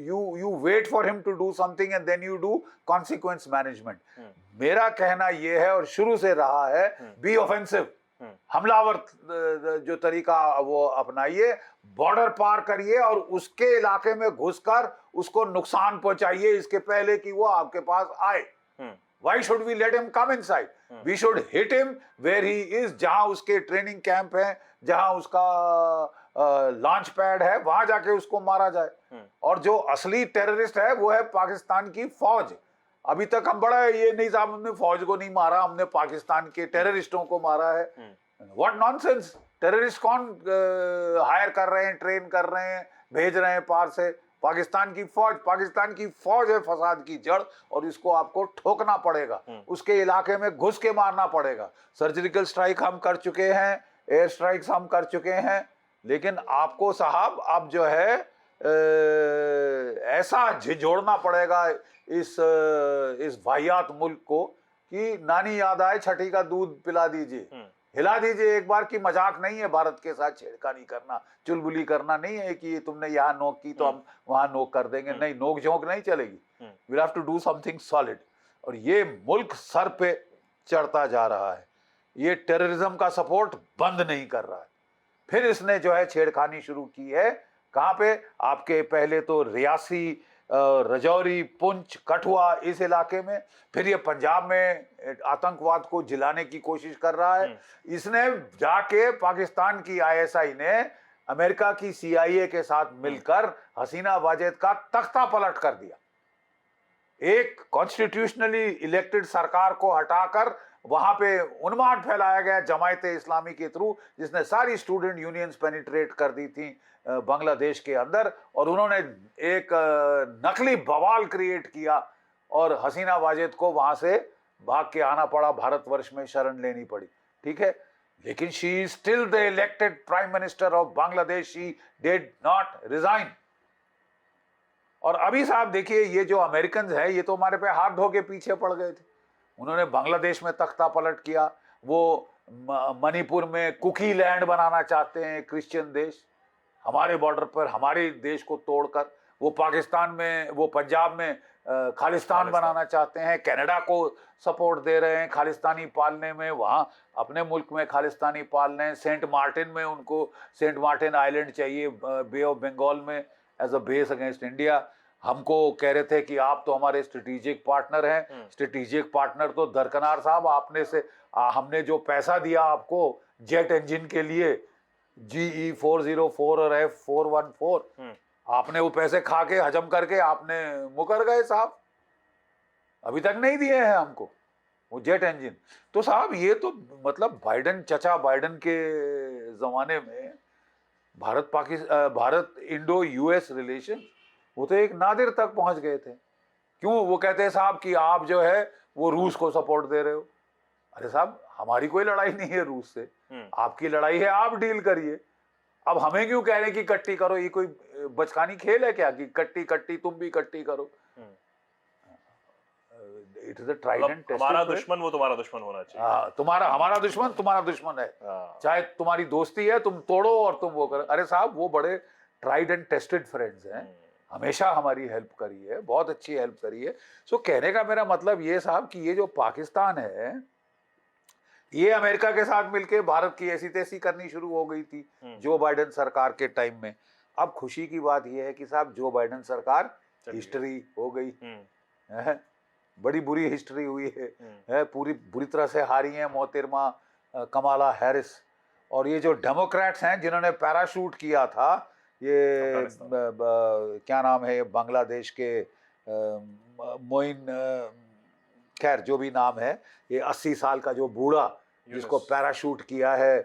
B: you wait for him to do something and then you do consequence management. मेरा कहना यह है, और शुरू से रहा है, बी ऑफेंसिव, हमलावर जो तरीका वो अपनाइए, बॉर्डर पार करिए और उसके इलाके में घुसकर उसको नुकसान पहुंचाइए इसके पहले कि वो आपके पास आए। Why should we let him come inside? We should hit him where he is, जहां उसके ट्रेनिंग कैंप है, जहां उसका लॉन्च पैड है, वहां जाके उसको मारा जाए। और जो असली टेररिस्ट है वो है पाकिस्तान की फौज। अभी तक हम बड़ा ये नहीं साहब, हमने फौज को नहीं मारा, हमने पाकिस्तान के टेररिस्टों को मारा है। What nonsense! टेररिस्ट कौन हायर कर रहे हैं, ट्रेन कर रहे हैं, भेज रहे हैं पार से? पाकिस्तान की फौज है फसाद की जड़, और इसको आपको ठोकना पड़ेगा, उसके इलाके में घुस के मारना पड़ेगा। सर्जिकल स्ट्राइक हम कर चुके हैं, एयर स्ट्राइक्स हम कर चुके हैं, लेकिन आपको साहब अब जो है ऐसा झिझोड़ना पड़ेगा इस वाहियात मुल्क को कि नानी याद आए छठी का दूध पिला दीजिए, हिला दीजिए एक बार। की मजाक नहीं है भारत के साथ छेड़खानी करना, चुलबुली करना नहीं है कि तुमने यहाँ नोक की तो हम वहां नोक कर देंगे, नहीं, नोक झोंक नहीं चलेगी। We have to do something solid. और ये मुल्क सर पे चढ़ता जा रहा है, ये टेररिज्म का सपोर्ट बंद नहीं कर रहा है। फिर इसने जो है छेड़खानी शुरू की है, कहाँ पे? आपके पहले तो रियासी, रजौरी, पुंछ, कठुआ इस इलाके में, फिर ये पंजाब में आतंकवाद को जिलाने की कोशिश कर रहा है। इसने जाके पाकिस्तान की आईएसआई ने अमेरिका की CIA के साथ मिलकर हसीना वाजेद का तख्ता पलट कर दिया। एक कॉन्स्टिट्यूशनली इलेक्टेड सरकार को हटाकर वहां पे उन्माद फैलाया गया जमायते इस्लामी के थ्रू, जिसने सारी स्टूडेंट यूनियंस पेनिट्रेट कर दी थी बांग्लादेश के अंदर, और उन्होंने एक नकली बवाल क्रिएट किया और हसीना वाजेद को वहां से भाग के आना पड़ा, भारतवर्ष में शरण लेनी पड़ी। ठीक है, लेकिन she is still the elected prime minister of Bangladesh, she did not resign. और अभी साहब देखिए, ये जो अमेरिकन है ये तो हमारे पे हाथ धो के पीछे पड़ गए थे। उन्होंने बांग्लादेश में तख्ता पलट किया, वो मणिपुर में कुकी लैंड बनाना चाहते हैं, क्रिश्चियन देश, हमारे बॉर्डर पर हमारे देश को तोड़कर। वो पाकिस्तान में, वो पंजाब में खालिस्तान बनाना चाहते हैं, कनाडा को सपोर्ट दे रहे हैं खालिस्तानी पालने में, वहाँ अपने मुल्क में खालिस्तानी पाल रहे हैं। सेंट मार्टिन में उनको सेंट मार्टिन आइलैंड चाहिए बे ऑफ बंगाल में as a base against India. हमको कह रहे थे कि आप तो हमारे स्ट्रेटेजिक पार्टनर हैं। स्ट्रेटेजिक पार्टनर तो दरकनार साहब, आपने से हमने जो पैसा दिया आपको जेट इंजन के लिए, GE 404 और F414, आपने वो पैसे खा के हजम करके आपने मुकर गए साहब, अभी तक नहीं दिए हैं हमको वो जेट इंजन। तो साहब ये तो मतलब बाइडन, चचा बाइडन के जमाने में भारत इंडो US रिलेशन वो तो एक नादिर तक पहुंच गए थे। क्यों? वो कहते हैं साहब कि आप जो है वो रूस को सपोर्ट दे रहे हो। अरे साहब, हमारी कोई लड़ाई नहीं है रूस से, आपकी लड़ाई है, आप डील करिए। अब हमें क्यों कह रहे हैं कि कट्टी करो? ये कोई बचकानी खेल है क्या कि कट्टी कट्टी तुम भी कट्टी करो? It is a Trident.
A: हमारा दुश्मन वो तुम्हारा दुश्मन होना चाहिए।
B: तुम्हारा, हमारा दुश्मन तुम्हारा दुश्मन है। चाहे तुम्हारी दोस्ती है, तुम तोड़ो और तुम वो करो। अरे साहब, वो बड़े ट्राइड एंड टेस्टेड फ्रेंड्स हैं, हमेशा हमारी हेल्प करी है, बहुत अच्छी हेल्प करी है। सो कहने का मेरा मतलब ये साहब कि ये जो पाकिस्तान है, ये अमेरिका के साथ मिलके भारत की ऐसी तैसी करनी शुरू हो गई थी जो बाइडेन सरकार के टाइम में। अब खुशी की बात यह है कि साहब जो बाइडेन सरकार हिस्ट्री हो गई है, बड़ी बुरी हिस्ट्री हुई है, पूरी बुरी तरह से हारी हैं मोहतरमा कमाला हैरिस। और ये जो डेमोक्रेट्स हैं जिन्होंने पैराशूट किया था, ये क्या नाम है बांग्लादेश के मोइन, खैर जो भी नाम है, ये 80 साल का जो बूढ़ा जिसको पैराशूट किया है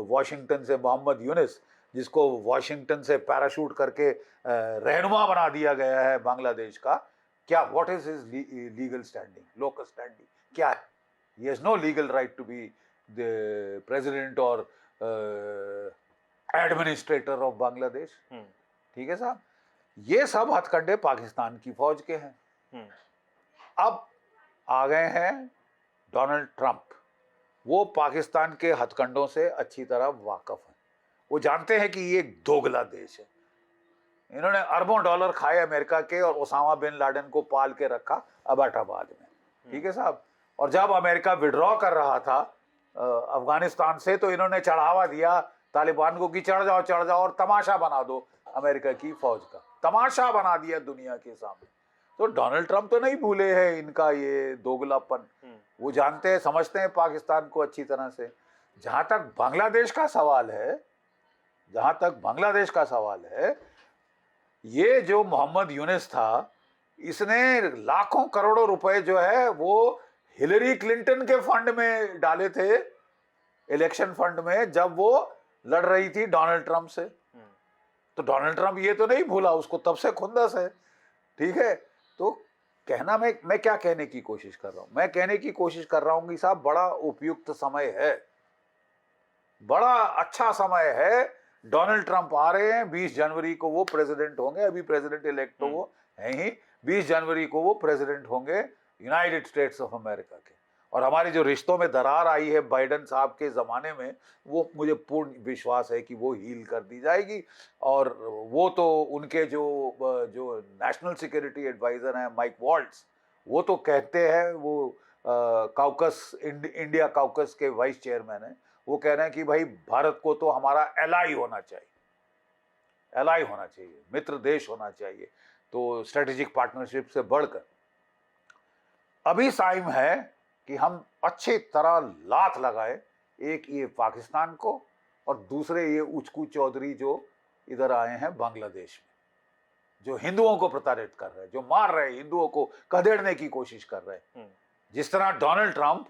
B: वॉशिंगटन से, मोहम्मद यूनिस, जिसको वॉशिंगटन से पैराशूट करके रहनुमा बना दिया गया है बांग्लादेश का। क्या, what is his legal standing, local standing क्या है? He has no legal right to be the president और एडमिनिस्ट्रेटर ऑफ बांग्लादेश। ठीक है साहब, ये सब हथकंडे पाकिस्तान की फौज के हैं। अब आ गए हैं डोनाल्ड ट्रंप, वो पाकिस्तान के हथकंडों से अच्छी तरह वाकिफ हैं। वो जानते हैं कि ये एक दोगला देश है। इन्होंने अरबों डॉलर खाए अमेरिका के और ओसामा बिन लादेन को पाल के रखा अबाटाबाद में। ठीक है साहब, और जब अमेरिका विड्रॉ कर रहा था अफगानिस्तान से, तो इन्होंने चढ़ावा दिया तालिबान को कि चढ़ जाओ और तमाशा बना दो अमेरिका की फौज का, तमाशा बना दिया दुनिया के सामने। तो डोनाल्ड ट्रंप तो नहीं भूले हैं इनका ये दोगलापन, वो जानते हैं, समझते हैं पाकिस्तान को अच्छी तरह से। जहां तक बांग्लादेश का सवाल है, ये जो मोहम्मद यूनिस था, इसने लाखों करोड़ों रुपए जो है वो हिलरी क्लिंटन के फंड में डाले थे, इलेक्शन फंड में, जब वो लड़ रही थी डोनाल्ड ट्रंप से। तो डोनाल्ड ट्रंप ये तो नहीं भूला, उसको तब से खुंदस है। ठीक है, तो कहना मैं क्या कहने की कोशिश कर रहा हूं, मैं कहने की कोशिश कर रहा हूं कि साहब बड़ा उपयुक्त समय है, बड़ा अच्छा समय है। डोनाल्ड ट्रंप आ रहे हैं, 20 जनवरी को वो प्रेसिडेंट होंगे, अभी प्रेसिडेंट इलेक्ट तो वो है ही, 20 जनवरी को वो प्रेसिडेंट होंगे यूनाइटेड स्टेट्स ऑफ अमेरिका के। और हमारे जो रिश्तों में दरार आई है बाइडेन साहब के ज़माने में, वो मुझे पूर्ण विश्वास है कि वो हील कर दी जाएगी। और वो तो उनके जो नेशनल सिक्योरिटी एडवाइज़र हैं माइक वॉल्ट्स, वो तो कहते हैं, वो इंडिया काउकस के वाइस चेयरमैन हैं, वो कह रहे हैं कि भाई भारत को तो हमारा एलाई होना चाहिए, एलाई होना चाहिए, मित्र देश होना चाहिए, तो स्ट्रेटेजिक पार्टनरशिप से बढ़कर अभी टाइम है कि हम अच्छी तरह लात लगाए, एक ये पाकिस्तान को और दूसरे ये उचकू चौधरी जो इधर आए हैं बांग्लादेश में, जो हिंदुओं को प्रताड़ित कर रहे हैं, जो मार रहे हैं, हिंदुओं को कदेड़ने की कोशिश कर रहे हैं। जिस तरह Donald Trump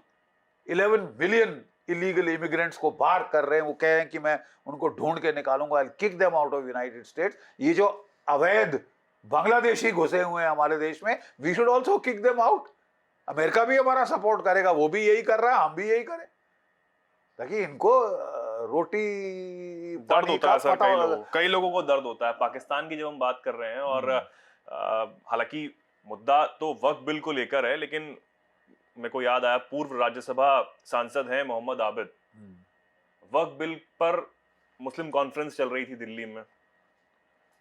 B: 11 million illegal immigrants को बाहर कर रहे हैं, वो कह रहे हैं कि मैं उनको ढूंढ के निकालूंगा, I kick them out of United States. ये जो अवैध बांग्लादेशी घुसे हुए हैं हमारे देश में, we should also kick them out. America भी हमारा सपोर्ट करेगा, वो भी यही कर रहा है, हम भी यही करें, ताकि इनको रोटी
A: दर्द होता है सर, कई लोगों को दर्द होता है पाकिस्तान की जब हम बात कर रहे हैं। और हालांकि मुद्दा तो वक्फ बिल को लेकर है, लेकिन मेरे को याद आया पूर्व राज्यसभा सांसद हैं मोहम्मद आबिद, वक्फ बिल पर मुस्लिम कॉन्फ्रेंस चल रही थी दिल्ली में,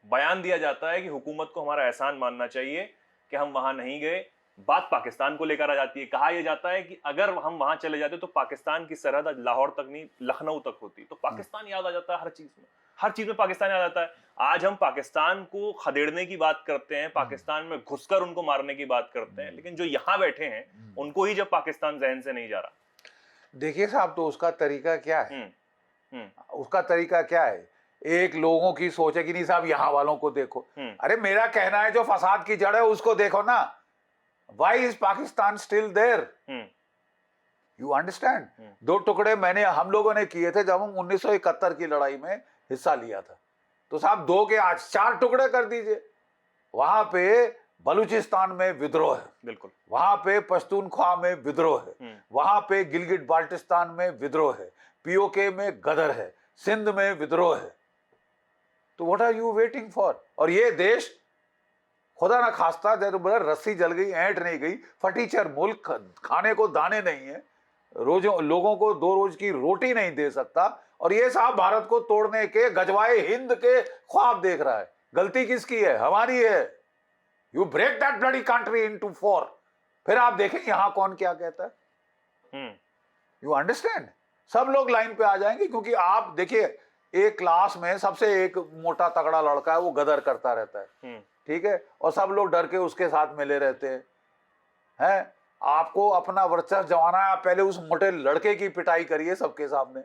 A: बयान दिया जाता है कि हुकूमत को हमारा एहसान मानना चाहिए कि हम वहां नहीं गए, बात पाकिस्तान को लेकर आ जाती है। कहा यह जाता है कि अगर हम वहां चले जाते तो पाकिस्तान की सरहद लाहौर तक नहीं लखनऊ तक होती, तो पाकिस्तान याद आ जाता है हर चीज में, हर चीज में पाकिस्तान याद आता है। आज हम पाकिस्तान को खदेड़ने की बात करते हैं, पाकिस्तान में घुसकर उनको मारने की बात करते हैं, लेकिन जो यहाँ बैठे हैं उनको ही जब पाकिस्तान जहन से नहीं जा रहा।
B: देखिए साहब, तो उसका तरीका क्या है? उसका तरीका क्या है? एक लोगों की सोच है कि नहीं साहब यहाँ वालों को देखो, अरे मेरा कहना है जो फसाद की जड़ है उसको देखो ना। Why is Pakistan still there? You understand? 2 टुकड़े हम लोगों ने किए थे जब हम 1971 की लड़ाई में हिस्सा लिया था, तो साहब 2 के आज 4 टुकड़े कर दीजिए। वहां पे बलूचिस्तान में विद्रोह है, बिल्कुल, वहां पे पश्तूनख्वा में विद्रोह है, वहां पे गिलगिट बाल्टिस्तान में विद्रोह है, पीओके में गदर है, सिंध में विद्रोह है। तो what are you waiting for? और ये देश खुदा ना खास्ता जब रस्सी जल गई, ऐंठ नहीं गई, फटीचर मुल्क, खाने को दाने नहीं है, रोजों लोगों को 2 रोज की रोटी नहीं दे सकता, और ये साहब भारत को तोड़ने के गजवाए हिंद के ख्वाब देख रहा है। गलती किसकी है? हमारी है। You break that bloody country into 4, फिर आप देखें यहां कौन क्या कहता है। You understand? सब लोग लाइन पे आ जाएंगे, क्योंकि आप देखिए एक क्लास में सबसे एक मोटा तगड़ा लड़का है, वो गदर करता रहता है, ठीक है, और सब लोग डर के उसके साथ मिले रहते हैं। आपको अपना वर्चस्व जमाना है, आप पहले उस मोटे लड़के की पिटाई करिए सबके सामने,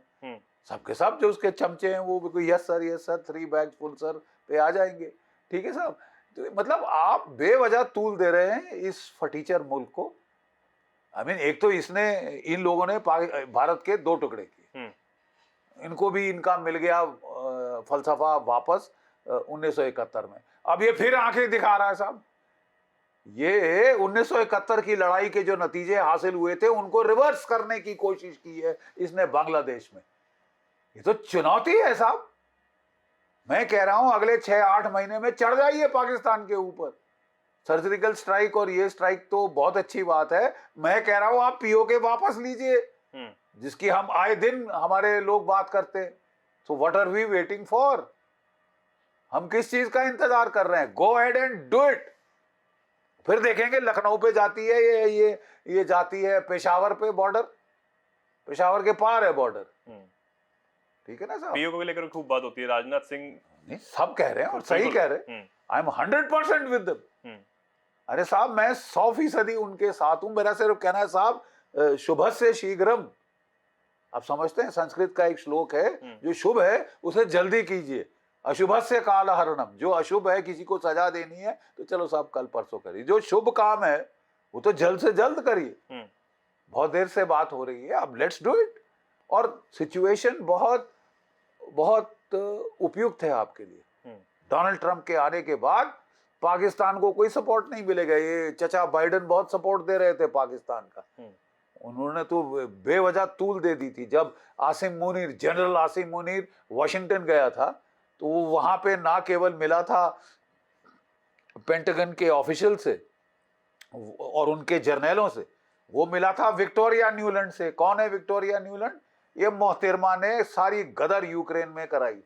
B: सबके सब जो उसके चमचे हैं वो yes sir 3 bag full sir पे आ जाएंगे। ठीक है साहब, तो मतलब आप बेवजह तूल दे रहे हैं इस फटीचर मुल्क को। आई मीन, एक तो इन लोगों ने भारत के 2 टुकड़े किए, इनको भी इनका मिल गया फलसफा वापस 1971 में। अब ये फिर आंखें दिखा रहा है साहब। ये 1971 की लड़ाई के जो नतीजे हासिल हुए थे उनको रिवर्स करने की कोशिश की है इसने बांग्लादेश में। ये तो चुनौती है साहब। मैं कह रहा हूं अगले 6-8 महीने में चढ़ जाइए पाकिस्तान के ऊपर। सर्जिकल स्ट्राइक और ये स्ट्राइक तो बहुत अच्छी बात है, मैं कह रहा हूं आप पीओके वापस लीजिए, जिसकी हम आए दिन हमारे लोग बात करते हैं। So what are we waiting for? हम किस चीज का इंतजार कर रहे हैं? Go ahead and do it. फिर देखेंगे लखनऊ पे जाती है ये जाती है पेशावर पे, बॉर्डर पेशावर के पार है बॉर्डर। ठीक है ना साहब?
A: पीओके को लेकर खूब बात होती है, राजनाथ सिंह
B: नहीं सब कह रहे हैं और सही कह रहे हैं। I am 100% with them. अरे साहब मैं 100% उनके साथ हूं। मेरा सिर्फ कहना है साहब, शुभस्य शीघ्रम। आप समझते हैं संस्कृत का एक श्लोक है, जो शुभ है उसे जल्दी कीजिए, अशुभस्य कालहरणम। जो अशुभ है, किसी को सजा देनी है तो चलो साहब कल परसों करिए, जो शुभ काम है वो तो जल्द से जल्द करिए। बहुत देर से बात हो रही है, अब लेट्स डू इट। और सिचुएशन बहुत बहुत उपयुक्त है आपके लिए। डोनाल्ड ट्रंप के आने के बाद पाकिस्तान को कोई सपोर्ट नहीं मिलेगा। ये चचा बाइडेन बहुत सपोर्ट दे रहे थे पाकिस्तान का, उन्होंने तो बेवजह तूल दे दी थी। जब आसिम मुनीर, जनरल आसिम मुनीर वॉशिंगटन गया था तो वो वहां पे ना केवल मिला था पेंटागन के ऑफिशियल से और उनके जर्नलों से, वो मिला था विक्टोरिया न्यूलैंड से। कौन है विक्टोरिया न्यूलैंड? ये मोहतरमा ने सारी गदर यूक्रेन में कराई।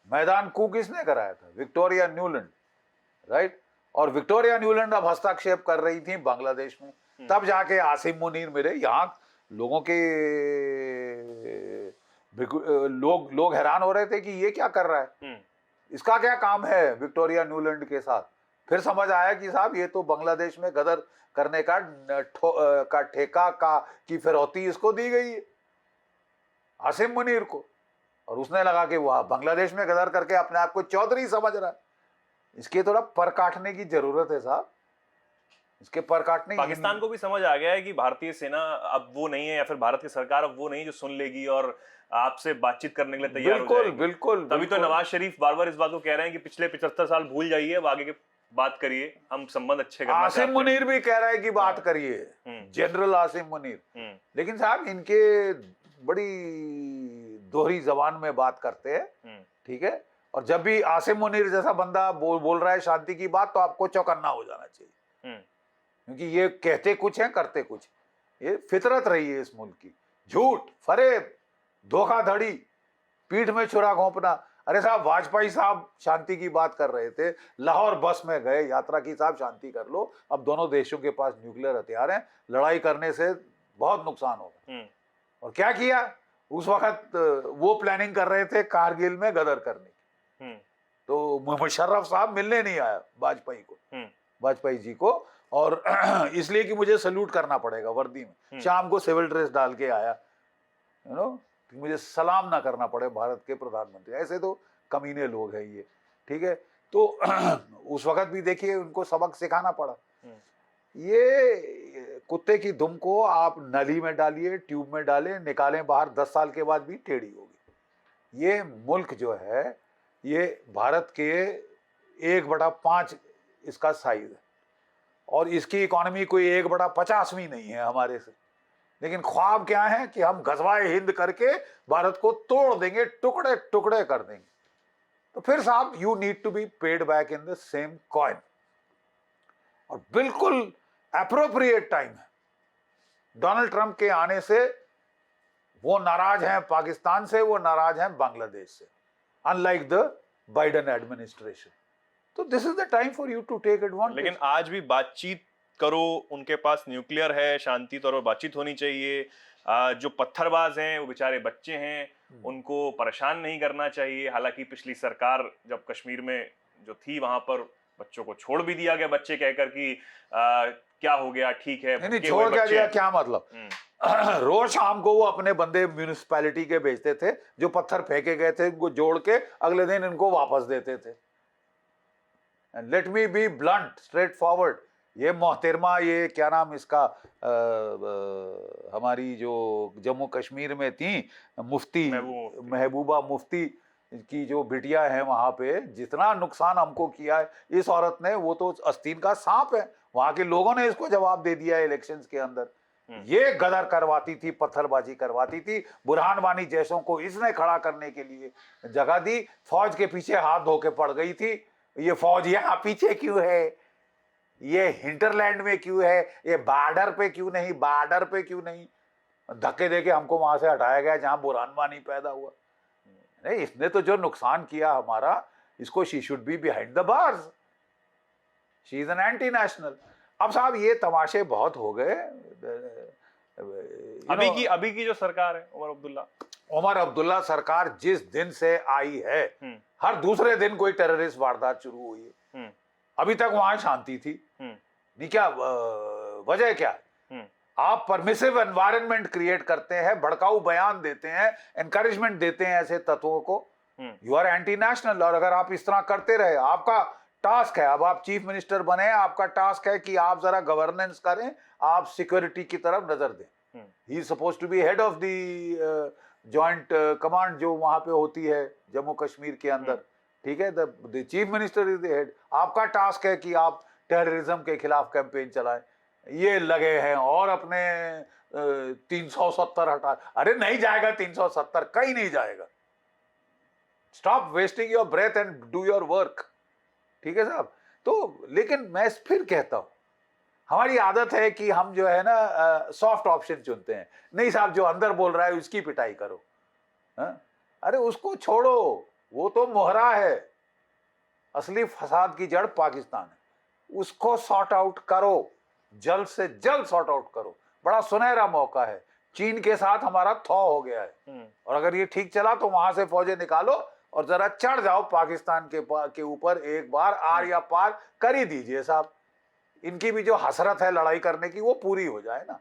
B: मैदान कू किसने कराया था? Victoria Nuland, right. और विक्टोरिया न्यूलैंड अब हस्तक्षेप कर रही थी बांग्लादेश में, तब जाके आसिम मुनीर मिले। यहाँ लोगों के लोग हैरान हो रहे थे कि ये क्या कर रहा है, इसका क्या काम है विक्टोरिया न्यूलैंड के साथ। फिर समझ आया कि साहब ये तो बांग्लादेश में गदर करने का ठेका की फिरौती इसको दी गई है, आसिम मुनीर को। और उसने लगा कि वह बांग्लादेश में गदर करके अपने आप को चौधरी समझ रहा है। इसके थोड़ा पर काटने की जरूरत है साहब, इसके पर काटने।
A: पाकिस्तान को भी समझ आ गया है कि भारतीय सेना अब वो नहीं है, या फिर भारत की सरकार अब वो नहीं जो सुन लेगी और आपसे बातचीत करने के लिए तैयार हो जाएगी।
B: बिल्कुल।
A: तभी तो नवाज शरीफ बार बार इस बात को कह रहे हैं कि पिछले 75 साल भूल जाइए, अब आगे की बात करिए, हम संबंध अच्छे करना चाहते हैं।
B: आसिम मुनीर भी कह रहा है कि बात करिए, जनरल आसिम मुनीर। लेकिन साहब इनके बड़ी दोहरी जबान में बात करते हैं, ठीक है। और जब भी आसिम मुनीर जैसा बंदा बोल रहा है शांति की बात, तो आपको चौकन्ना हो जाना चाहिए, क्योंकि ये कहते कुछ है करते कुछ। ये फितरत रही है इस मुल्क की। झूठ, फरेब, धोखाधड़ी, पीठ में छुरा घोंपना। अरे साहब वाजपेयी साहब शांति की बात कर रहे थे, लाहौर बस में गए, यात्रा की, साहब शांति कर लो, अब दोनों देशों के पास न्यूक्लियर हथियार हैं, लड़ाई करने से बहुत नुकसान होगा। और क्या किया उस वक्त? वो प्लानिंग कर रहे थे कारगिल में गदर करने की। तो मुशर्रफ साहब मिलने नहीं आया वाजपेयी को, वाजपेयी जी को, और इसलिए कि मुझे सल्यूट करना पड़ेगा वर्दी में। शाम को सिविल ड्रेस डाल के आया, यू नो, मुझे सलाम ना करना पड़े भारत के प्रधानमंत्री। ऐसे तो कमीने लोग हैं ये, ठीक है। तो उस वक्त भी देखिए उनको सबक सिखाना पड़ा। ये कुत्ते की दुम को आप नली में डालिए, ट्यूब में डालें, निकालें बाहर, 10 साल के बाद भी टेढ़ी होगी। ये मुल्क जो है ये भारत के 1/5 इसका साइज है, और इसकी इकोनॉमी कोई 1/50 नहीं है हमारे से। लेकिन ख्वाब क्या है कि हम गजवाए हिंद करके भारत को तोड़ देंगे, टुकड़े टुकड़े कर देंगे। तो फिर साहब you need to be paid back in the same coin. और बिल्कुल एप्रोप्रिएट टाइम है। डोनाल्ड ट्रंप के आने से वो नाराज हैं पाकिस्तान से, वो नाराज हैं बांग्लादेश से, अनलाइक द बाइडेन एडमिनिस्ट्रेशन। तो this is the time for you to take advantage.
A: लेकिन आज भी बातचीत करो, उनके पास न्यूक्लियर है, शांति तौर पर बातचीत होनी चाहिए। जो पत्थरबाज हैं वो बेचारे बच्चे हैं, उनको परेशान नहीं करना चाहिए। हालांकि पिछली सरकार जब कश्मीर में जो थी वहां पर बच्चों को छोड़ भी दिया गया, बच्चे कहकर कि क्या हो गया, ठीक है।
B: नहीं, छोड़ क्या दिया, क्या मतलब? रोज शाम को वो अपने बंदे म्यूनिसिपैलिटी के भेजते थे, जो पत्थर फेंके गए थे उनको जोड़ के अगले दिन इनको वापस देते थे। And let me be blunt, straight forward, ये मोहतरमा, ये क्या नाम इसका, हमारी जो जम्मू कश्मीर में थी मुफ्ती महबूबा मुफ्ती की जो बिटिया है वहां पे, जितना नुकसान हमको किया है इस औरत ने, वो तो आस्तीन का सांप है। वहां के लोगों ने इसको जवाब दे दिया है इलेक्शंस के अंदर। ये गदर करवाती थी, पत्थरबाजी करवाती थी, बुरहान वानी जैसों को इसने खड़ा करने के लिए जगह दी, फौज के पीछे हाथ धो के पड़ गई थी। ये फौज यहाँ पीछे क्यों है, ये हिंटरलैंड में क्यों है, ये बॉर्डर पे क्यों नहीं, बॉर्डर पे क्यों नहीं? धक्के देके हमको वहां से हटाया गया जहां बुरहान वानी पैदा हुआ। नहीं, इसने तो जो नुकसान किया हमारा, इसको she should be behind the bars, she is an anti national. अब साहब ये तमाशे बहुत हो गए।
A: अभी की जो सरकार है
B: उमर अब्दुल्ला सरकार जिस दिन से आई है, हर दूसरे दिन कोई टेररिस्ट वारदात शुरू हुई है। अभी तक वहां शांति थी नहीं, क्या वजह क्या? आप परमिसिव एनवायरनमेंट क्रिएट करते हैं, भड़काऊ बयान देते हैं, एनकरेजमेंट देते हैं ऐसे तत्वों को, यू आर एंटी नेशनल। और अगर आप इस तरह करते रहे, आपका टास्क है, अब आप चीफ मिनिस्टर बने, आपका टास्क है कि आप जरा गवर्नेंस करें, आप सिक्योरिटी की तरफ नजर दें। He is suppose to be head of the joint command जो वहां पे होती है जम्मू कश्मीर के अंदर, ठीक है, the chief minister is the head. आपका टास्क है कि आप टेररिज्म के खिलाफ कैंपेन चलाएं। ये लगे हैं और अपने 370 हटा, अरे नहीं जाएगा 370, कहीं नहीं जाएगा। Stop wasting your breath and do your work. ठीक है साहब। तो लेकिन मैं फिर कहता हूं, हमारी आदत है कि हम जो है ना सॉफ्ट ऑप्शन चुनते हैं। नहीं साहब, जो अंदर बोल रहा है उसकी पिटाई करो। अरे उसको छोड़ो, वो तो मोहरा है। असली फसाद की जड़ पाकिस्तान है, उसको सॉर्ट आउट करो, जल्द से जल्द सॉर्ट आउट करो। बड़ा सुनहरा मौका है। चीन के साथ हमारा थॉ हो गया है, और अगर ये ठीक चला तो वहां से फौजें निकालो और जरा चढ़ जाओ पाकिस्तान के ऊपर, एक बार आर या पार कर ही दीजिए साहब। इनकी भी जो हसरत है लड़ाई करने की वो पूरी हो जाए ना।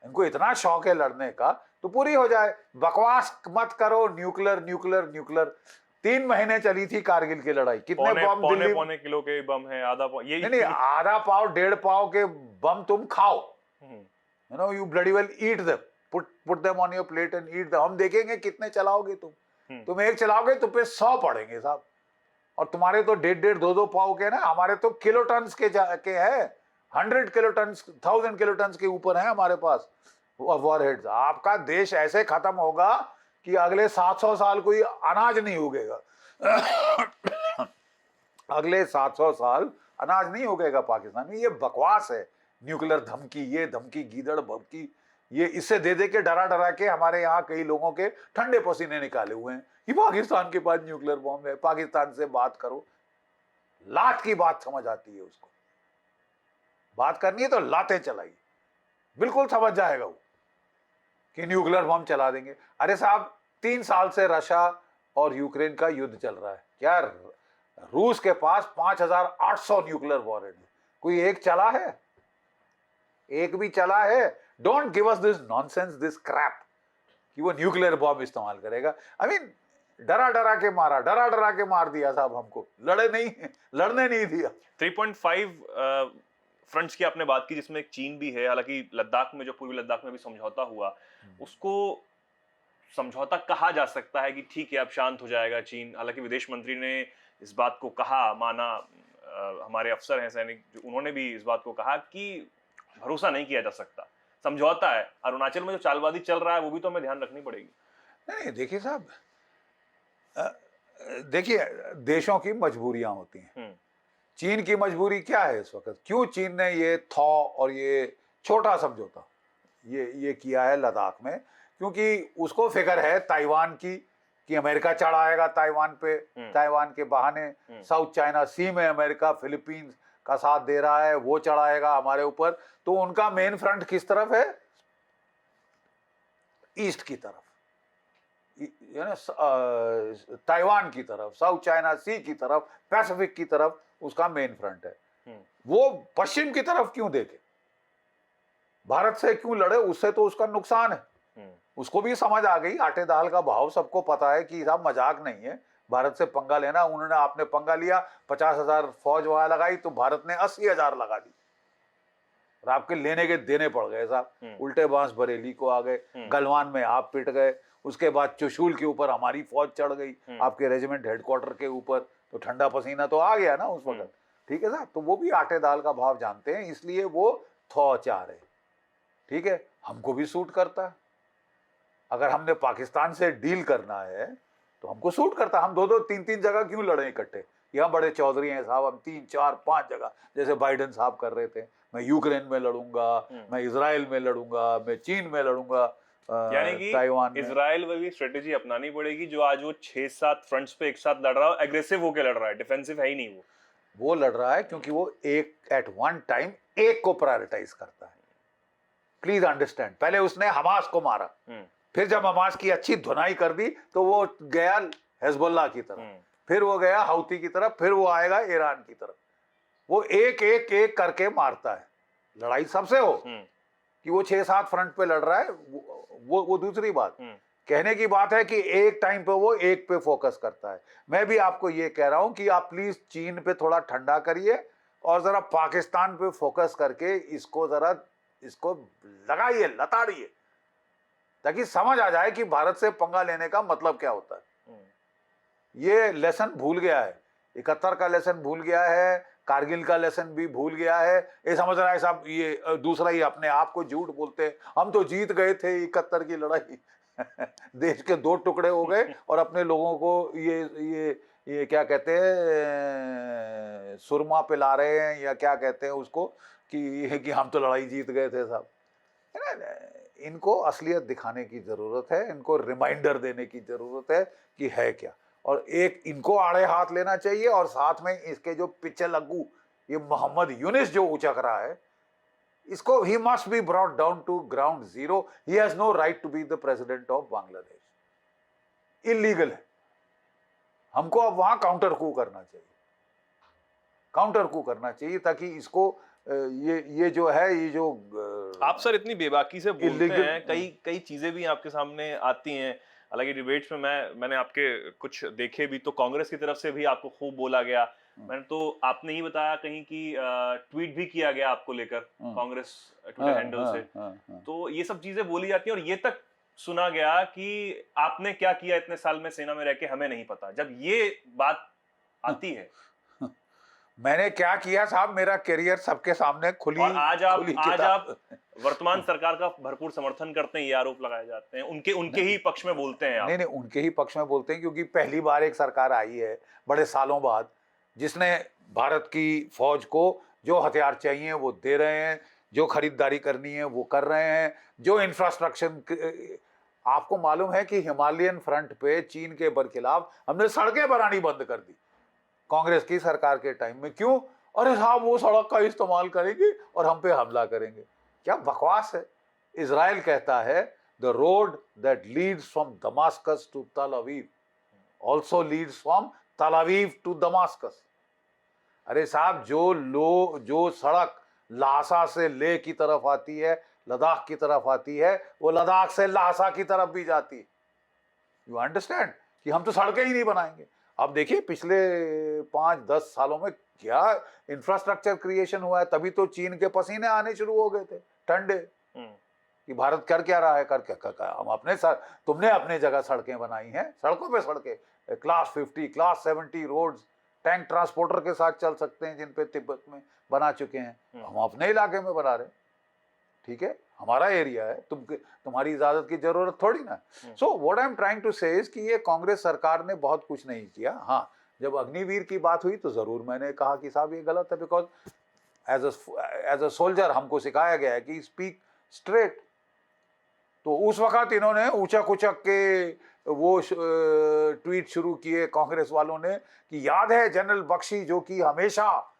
B: इनको इतना शौक है लड़ने का तो पूरी हो जाए। बकवास मत करो, न्यूक्लियर न्यूक्लियर न्यूक्लियर। 3 महीने चली थी कारगिल की लड़ाई, कितने बम दिल्ली,
A: पौने किलो के बम है, आधा पाव, ये
B: नहीं आधा पाव 1.5 पाव के बम तुम खाओ। You know, you bloody well eat them, put them on your plate and eat them. हम देखेंगे कितने चलाओगे तुम एक चलाओगे तो पे 100 पड़ेंगे साहब। और तुम्हारे तो 1.5 2 पाव के ना, हमारे तो किलो टन के है। 100 किलो टन, 1000 किलो टन के ऊपर है हमारे पास वॉरहेड्स। आपका देश ऐसे खत्म होगा कि अगले 700 साल कोई अनाज नहीं उगेगा। अगले 700 साल अनाज नहीं उगेगा पाकिस्तान में। ये बकवास है, न्यूक्लियर धमकी, ये धमकी गीदड़ भमकी, ये इससे दे दे के डरा डरा के हमारे यहाँ कई लोगों के ठंडे पसीने निकाले हुए हैं कि पाकिस्तान के पास न्यूक्लियर बॉम्ब है। पाकिस्तान से बात करो, लात की बात समझ आती है उसको। बात करनी है तो लातें चलाइए, बिल्कुल समझ जाएगा वो कि न्यूक्लियर बम चला देंगे। अरे साहब, 3 साल से रशिया और यूक्रेन का युद्ध चल रहा है। क्या रूस के पास 5800 न्यूक्लियर वॉरहेड है, कोई एक चला है? एक भी चला है? Don't give us this nonsense, this crap कि वो न्यूक्लियर बॉम्ब इस्तेमाल करेगा। आई मीन, डरा डरा के मार दिया साहब हमको, लड़ने नहीं दिया।
A: 3.5 फ्रंट्स की आपने बात की, जिसमें एक चीन भी है। हालांकि लद्दाख में, जो पूर्वी लद्दाख में भी समझौता हुआ, उसको समझौता कहा जा सकता है कि ठीक है अब शांत हो जाएगा चीन। हालांकि विदेश मंत्री ने इस बात को कहा, माना, हमारे अफसर हैं सैनिक, उन्होंने भी इस बात को कहा कि भरोसा नहीं किया जा सकता, समझौता है। अरुणाचल में जो चालबाजी चल रहा है वो भी तो हमें ध्यान रखनी पड़ेगी।
B: नहीं देखिए साहब, देखिए देशों की मजबूरियां होती हैं। चीन की मजबूरी क्या है इस वक्त? क्यों चीन ने ये थॉ और ये छोटा समझौता ये किया है लद्दाख में? क्योंकि उसको फिक्र है ताइवान की, कि अमेरिका चढ़ आएगा ताइवान पे, ताइवान के बहाने। साउथ चाइना सी में अमेरिका फिलीपींस का साथ दे रहा है, वो चढ़ाएगा हमारे ऊपर। तो उनका मेन फ्रंट किस तरफ है? ईस्ट की तरफ, ताइवान की तरफ, साउथ चाइना सी की तरफ, पैसिफिक की तरफ उसका मेन फ्रंट है। वो पश्चिम की तरफ क्यों देखे? भारत से क्यों लड़े? उससे तो उसका नुकसान है। उसको भी समझ आ गई, आटे दाल का भाव सबको पता है कि साहब मजाक नहीं है भारत से पंगा लेना। उन्होंने, आपने पंगा लिया, 50,000 फौज वहां लगाई तो भारत ने 80,000 लगा दी, और आपके लेने के देने पड़ गए साहब। उल्टे बांस बरेली को आ गए, गलवान में आप पिट गए, उसके बाद चुशूल के ऊपर हमारी फौज चढ़ गई, आपके रेजिमेंट हेडक्वार्टर के ऊपर, तो ठंडा पसीना तो आ गया ना उस वक्त। ठीक है साहब, तो वो भी आटे दाल का भाव जानते हैं, इसलिए वो थॉ चाह रहे। ठीक है, हमको भी सूट करता है। अगर हमने पाकिस्तान से डील करना है तो हमको सूट करता है। हम 2-2 3-3 जगह क्यों लड़े इकट्ठे? यहाँ बड़े चौधरी हैं साहब, हम 3 4 5 जगह, जैसे बाइडेन साहब कर रहे थे। मैं यूक्रेन में लड़ूंगा, मैं इजराइल में लड़ूंगा, मैं चीन में लड़ूंगा,
A: यानी कि
B: ताइवान।
A: इजराइल में भी स्ट्रेटेजी अपनानी पड़ेगी। जो आज वो 6-7 फ्रंट्स पे एक साथ लड़ रहा है, एग्रेसिव होके लड़ रहा है, डिफेंसिव है ही नहीं।
B: वो लड़ रहा है क्योंकि वो एक एट वन टाइम एक को प्रायोरिटाइज करता है। प्लीज अंडरस्टैंड, पहले उसने हमास को मारा, फिर जब हमास की अच्छी धुनाई कर दी तो वो गया हिजबुल्लाह की तरफ, फिर वो गया हौती की तरफ, फिर वो आएगा ईरान की तरफ। वो एक एक एक करके मारता है। लड़ाई सबसे हो कि वो 6-7 फ्रंट पे लड़ रहा है, वो दूसरी बात। कहने की बात है कि एक टाइम पे वो एक पे फोकस करता है। मैं भी आपको ये कह रहा हूं कि आप प्लीज चीन पे थोड़ा ठंडा करिए और जरा पाकिस्तान पे फोकस करके इसको लगाइए, लताड़िए, ताकि समझ आ जाए कि भारत से पंगा लेने का मतलब क्या होता है। ये लेसन भूल गया है, 71 का लेसन भूल गया है, कारगिल का लेसन भी भूल गया है। ये समझ रहा है साहब, ये दूसरा ही अपने आप को झूठ बोलते हैं, हम तो जीत गए थे 71 की लड़ाई। देश के 2 टुकड़े हो गए और अपने लोगों को ये क्या कहते हैं, सुरमा पिला रहे हैं या क्या कहते हैं उसको, कि हम तो लड़ाई जीत गए थे साहब। है ना, इनको असलियत दिखाने की जरूरत है, इनको रिमाइंडर देने की जरूरत है कि है क्या, और एक इनको आड़े हाथ लेना चाहिए, और साथ में इसके जो पिच्चे लग्गू ये मोहम्मद यूनिस जो उचक रहा है, इसको he must be brought down to ground zero. He has no right to be the president of Bangladesh, illegal है। हमको अब वहां काउंटर कू करना चाहिए, काउंटर कू करना चाहिए, ताकि इसको ये जो है, ये जो
A: आप सर इतनी बेबाकी से बोलते
B: illegal-
A: हैं, कई चीजें भी आपके सामने आती हैं। हालांकि डिबेट्स में मैंने आपके कुछ देखे भी, तो कांग्रेस की तरफ से भी आपको खूब बोला गया। मैंने तो आपने ही बताया कहीं कि ट्वीट भी किया गया आपको लेकर कांग्रेस ट्विटर हैंडल से। तो ये सब चीजें बोली जाती हैं, और ये तक सुना गया कि आपने क्या किया इतने साल में सेना में रह के हमें नहीं पता। जब ये बात आती है,
B: मैंने क्या किया साहब, मेरा करियर सबके सामने खुली,
A: और आज आप
B: किताब।
A: वर्तमान सरकार का भरपूर समर्थन करते हैं, ये आरोप लगाए जाते हैं, उनके ही पक्ष में बोलते हैं आप।
B: नहीं, उनके ही पक्ष में बोलते हैं, क्योंकि पहली बार एक सरकार आई है बड़े सालों बाद, जिसने भारत की फौज को जो हथियार चाहिए वो दे रहे हैं, जो खरीदारी करनी है वो कर रहे हैं, जो इंफ्रास्ट्रक्चर। आपको मालूम है कि हिमालयन फ्रंट पे चीन के बरखिलाफ हमने सड़कें बनानी बंद कर दी कांग्रेस की सरकार के टाइम में। क्यों? अरे साहब, वो सड़क का इस्तेमाल करेंगे और हम पे हमला करेंगे। क्या बकवास है। इजराइल कहता है the road that leads from Damascus to Tel Aviv also leads from तल अवीव टू दमास्कस। अरे साहब, जो सड़क लासा से ले की तरफ आती है, लद्दाख की तरफ आती है, वो लद्दाख से लासा की तरफ भी जाती है। यू अंडरस्टैंड कि हम तो सड़कें ही नहीं बनाएंगे। अब देखिए पिछले 5-10 सालों में क्या इंफ्रास्ट्रक्चर क्रिएशन हुआ है, तभी तो चीन के पसीने आने शुरू हो गए थे ठंडे, कि भारत कर क्या रहा है, कर क्या हम अपने तुमने अपने जगह सड़कें बनाई हैं, सड़कों पे सड़कें, class 50 class 70 roads tank transporter के साथ चल सकते हैं, जिन पे तिब्बत में बना चुके हैं, हम अपने इलाके में बना रहे हैं। ठीक है, हमारा एरिया है, तुम्हारी इजाजत की जरूरत थोड़ी ना। So what I am trying to say is कि ये कांग्रेस सरकार ने बहुत कुछ नहीं किया। हाँ, जब अग्निवीर की बात हुई तो जरूर मैंने कहा कि साहब ये गलत है, बिकॉज एज अ सोल्जर हमको सिखाया गया है कि स्पीक स्ट्रेट। तो उस वक्त इन्होंने ऊंचक उचक के वो ट्वीट शुरू किए कांग्रेस वालों ने कि याद है जनरल बख्शी जो कि हमेशा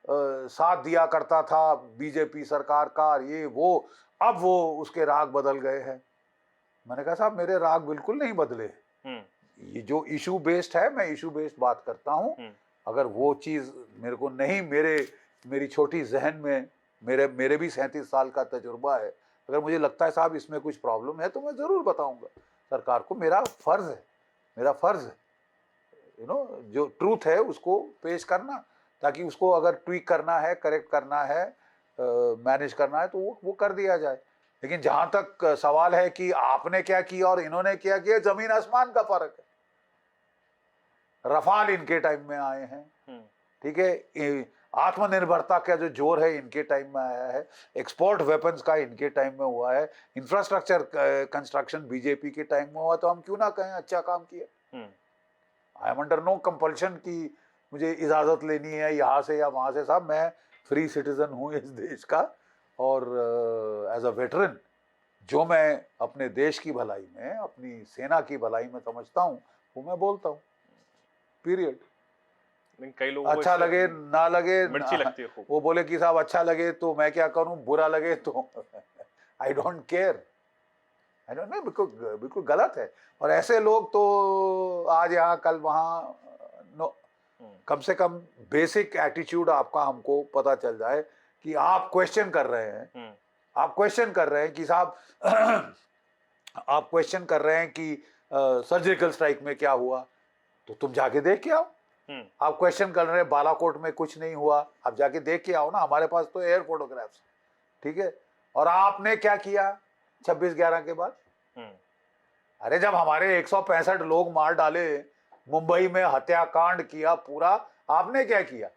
B: साथ दिया करता था बीजेपी सरकार का, ये वो, अब वो उसके राग बदल गए हैं। मैंने कहा साहब मेरे राग बिल्कुल नहीं बदले, ये जो इशू बेस्ड है, मैं इशू बेस्ड बात करता हूँ। अगर वो चीज मेरे को नहीं, मेरी छोटी जहन में, मेरे भी 37 साल का तजुर्बा है, अगर मुझे लगता है साहब इसमें कुछ प्रॉब्लम है तो मैं जरूर बताऊंगा सरकार को। मेरा फर्ज है यू नो, जो ट्रूथ है उसको पेश करना, ताकि उसको अगर ट्वीक करना है, करेक्ट करना है, मैनेज करना है, तो वो कर दिया जाए। लेकिन जहां तक सवाल है कि आपने क्या किया और इन्होंने क्या किया, जमीन आसमान का फर्क है। रफाल इनके टाइम में आए हैं, ठीक है, आत्मनिर्भरता का जो जोर है इनके टाइम में आया है, एक्सपोर्ट वेपन्स का इनके टाइम में हुआ है, इंफ्रास्ट्रक्चर कंस्ट्रक्शन बीजेपी के टाइम में हुआ, तो हम क्यों ना कहें अच्छा काम किया। I am under no compulsion की मुझे इजाज़त लेनी है यहाँ से या वहाँ से। साहब मैं फ्री सिटीजन हूँ इस देश का, और एज अ वेटरन जो मैं अपने देश की भलाई में, अपनी सेना की भलाई में समझता हूँ, वो मैं बोलता हूँ, पीरियड।
A: कई लोगों
B: अच्छा लगे ना लगे,
A: मिर्ची लगती है,
B: वो बोले कि साहब अच्छा लगे तो मैं क्या करूँ, बुरा लगे तो I don't care, I don't know, बिल्कुल गलत है। और ऐसे लोग तो आज यहाँ कल वहाँ, नो, कम से कम बेसिक एटीट्यूड आपका हमको पता चल जाए कि आप क्वेश्चन कर रहे हैं, आप क्वेश्चन कर रहे हैं कि साहब आप क्वेश्चन कर रहे हैं कि सर्जिकल स्ट्राइक में क्या हुआ, तो तुम जाके देख के आओ। आप क्वेश्चन कर रहे हैं बालाकोट में कुछ नहीं हुआ, आप जाके देख के आओ ना, हमारे पास तो एयर फोटोग्राफ्स, ठीक है। और आपने क्या किया 26/11 के बाद? अरे जब हमारे 165 लोग मार डाले मुंबई में हत्याकांड किया पूरा, आपने क्या किया?